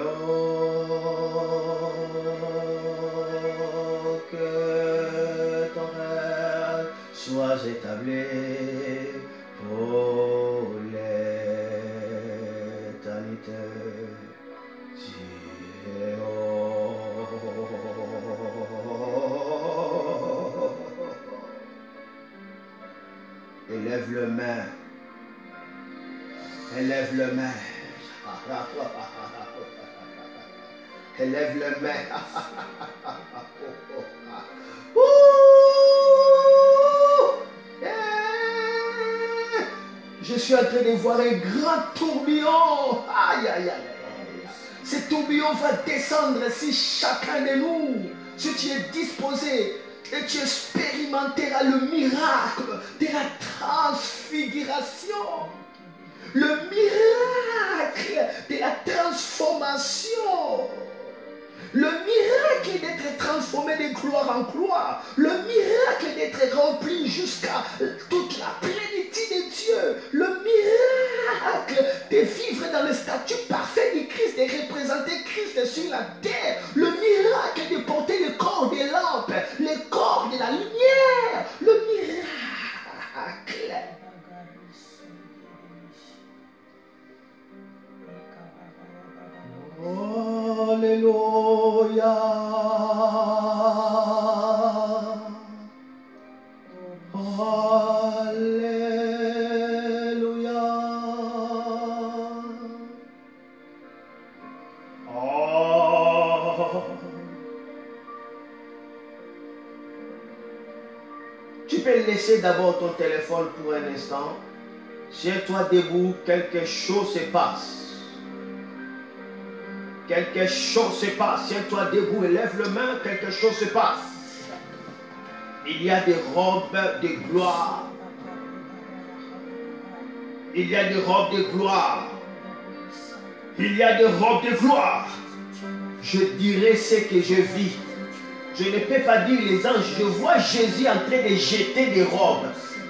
que ton règne soit établi pour l'éternité. Dieu, élève le main. Élève le main. Élève les mains. Je suis en train de voir un grand tourbillon. Aïe, aïe, aïe, aïe. Ce tourbillon va descendre si chacun de nous, si tu es disposé, et tu expérimenteras le miracle de la transfiguration. Le miracle de la transformation. Le miracle d'être transformé de gloire en gloire. Le miracle d'être rempli jusqu'à toute la plénitude de Dieu. Le miracle de vivre dans le statut parfait du Christ, de représenter Christ sur la terre. Le miracle de porter le corps des lampes, le corps de la lumière. Le miracle. Alléluia. Alléluia. Oh. Tu peux laisser d'abord ton téléphone pour un instant. Tiens-toi debout, quelque chose se passe. Quelque chose se passe. Tiens-toi debout et lève le main. Quelque chose se passe. Il y a des robes de gloire. Il y a des robes de gloire. Il y a des robes de gloire. Je dirai ce que je vis. Je ne peux pas dire les anges. Je vois Jésus en train de jeter des robes.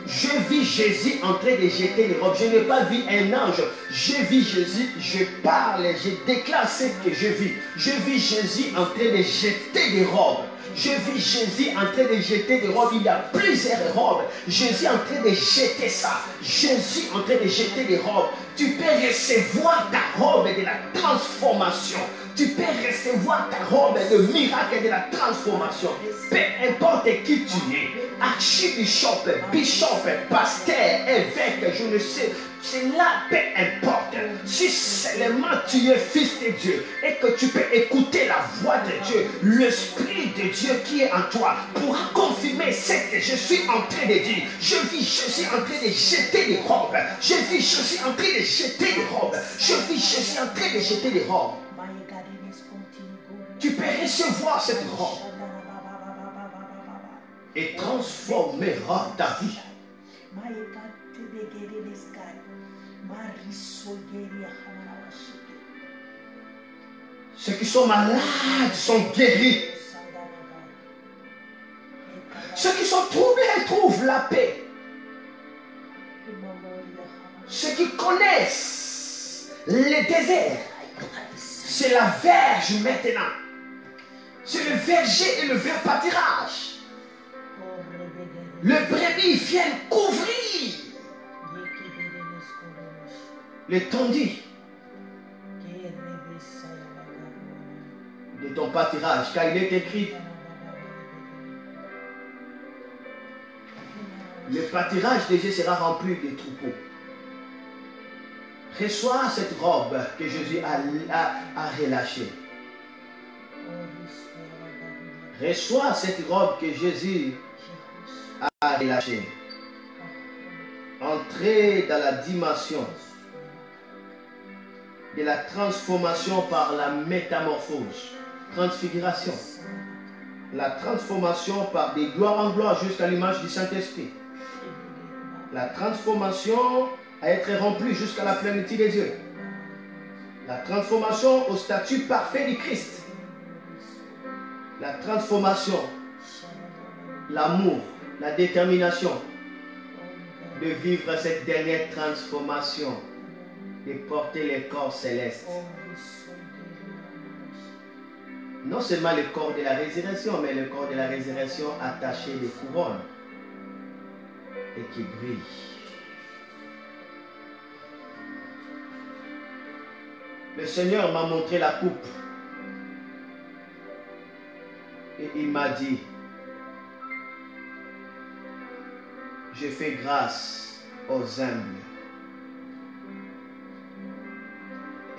Je vis Jésus en train de jeter les robes. Je n'ai pas vu un ange. Je vis Jésus, je parle, je déclare ce que je vis. Je vis Jésus en train de jeter des robes. Je vis Jésus en train de jeter des robes. Il y a plusieurs robes. Jésus en train de jeter ça. Jésus en train de jeter des robes. Tu peux recevoir ta robe de la transformation. Tu peux recevoir ta robe de miracle de la transformation. Peu importe qui tu es. Archibishop, bishop, pasteur, évêque, je ne sais. Cela peu importe. Si seulement tu es fils de Dieu et que tu peux écouter la voix de Dieu, l'Esprit de Dieu qui est en toi pour confirmer ce que je suis en train de dire. Je suis en train de jeter des robes. Je suis en train de jeter des robes. Je suis en train de jeter des robes. Tu peux recevoir cette robe et transformera ta vie. Ceux qui sont malades sont guéris. Ceux qui sont troublés trouvent la paix. Ceux qui connaissent les déserts, c'est la verge maintenant. C'est le verger et le ver pâturage. Le brebis vient couvrir l'étendue de ton pâturage, car il est écrit: le pâturage de Dieu sera rempli de troupeaux. Reçois cette robe que Jésus a relâchée. Reçois cette robe que Jésus a relâchée. Entrez dans la dimension de la transformation par la métamorphose. Transfiguration. La transformation par des gloires en gloire jusqu'à l'image du Saint-Esprit. La transformation à être remplie jusqu'à la plénitude de Dieu. La transformation au statut parfait du Christ. La transformation, l'amour, la détermination de vivre cette dernière transformation, de porter les corps célestes. Non seulement le corps de la résurrection, mais le corps de la résurrection attaché des couronnes et qui brille. Le Seigneur m'a montré la coupe et il m'a dit: je fais grâce aux humbles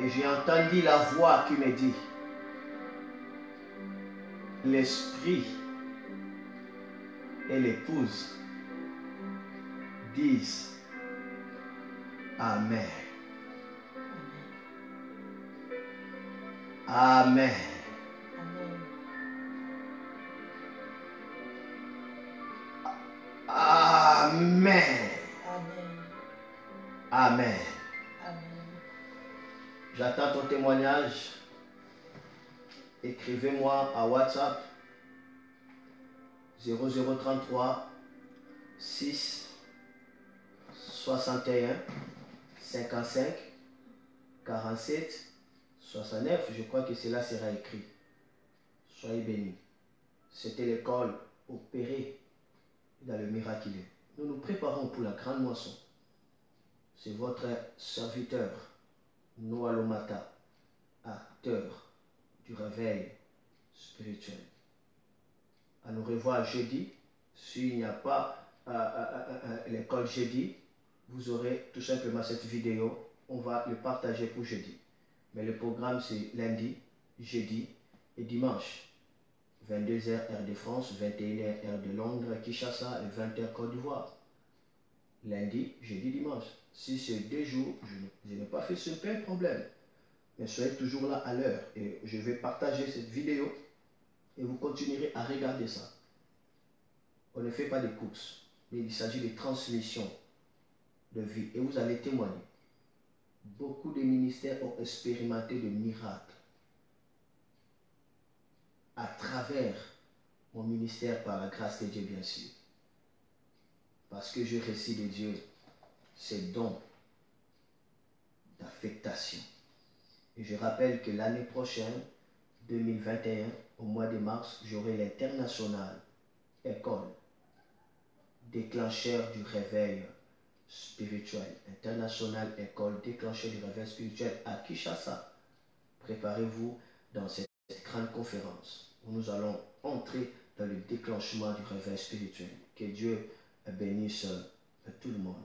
et Et j'ai entendu la voix qui me dit, l'esprit et l'épouse disent Amen. Amen. Amen. Amen. J'attends ton témoignage. Écrivez-moi à WhatsApp 0033 6 61 55 47 69. Je crois que cela sera écrit. Soyez bénis. C'était l'école opérée dans le miraculeux. Nous nous préparons pour la grande moisson. C'est votre serviteur, Noah Lomata, acteur du réveil spirituel. À nous revoir jeudi. S'il n'y a pas l'école jeudi, vous aurez tout simplement cette vidéo. On va le partager pour jeudi. Mais le programme c'est lundi, jeudi et dimanche. 22h heure de France, 21h heure de Londres, Kinshasa et 20h Côte d'Ivoire. Lundi, jeudi, dimanche. Si c'est 2 jours, je n'ai pas fait ce aucun problème. Mais soyez toujours là à l'heure. Et je vais partager cette vidéo et vous continuerez à regarder ça. On ne fait pas de courses, mais il s'agit de transmission de vie. Et vous allez témoigner. Beaucoup de ministères ont expérimenté de miracles à travers mon ministère par la grâce de Dieu, bien sûr. Parce que je reçois de Dieu ces dons d'affectation. Et je rappelle que l'année prochaine, 2021, au mois de mars, j'aurai l'international école déclencheur du réveil spirituel. International école déclencheur du réveil spirituel à Kinshasa. Préparez-vous dans cette grande conférence où nous allons entrer dans le déclenchement du réveil spirituel. Que Dieu bénisse tout le monde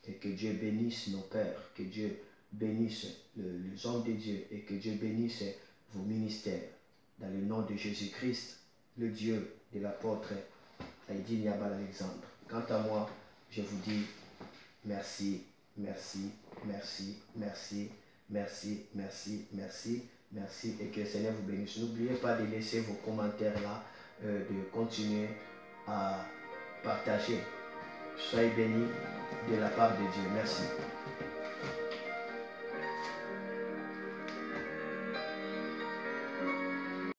et que Dieu bénisse nos pères, que Dieu bénisse les hommes de Dieu et que Dieu bénisse vos ministères. Dans le nom de Jésus-Christ, le Dieu de l'apôtre Heidi Niabal Alexandre. Quant à moi, je vous dis merci, merci, merci, merci, merci, merci, merci, merci et que le Seigneur vous bénisse. N'oubliez pas de laisser vos commentaires là, de continuer à partager. Soyez bénis de la part de Dieu. Merci.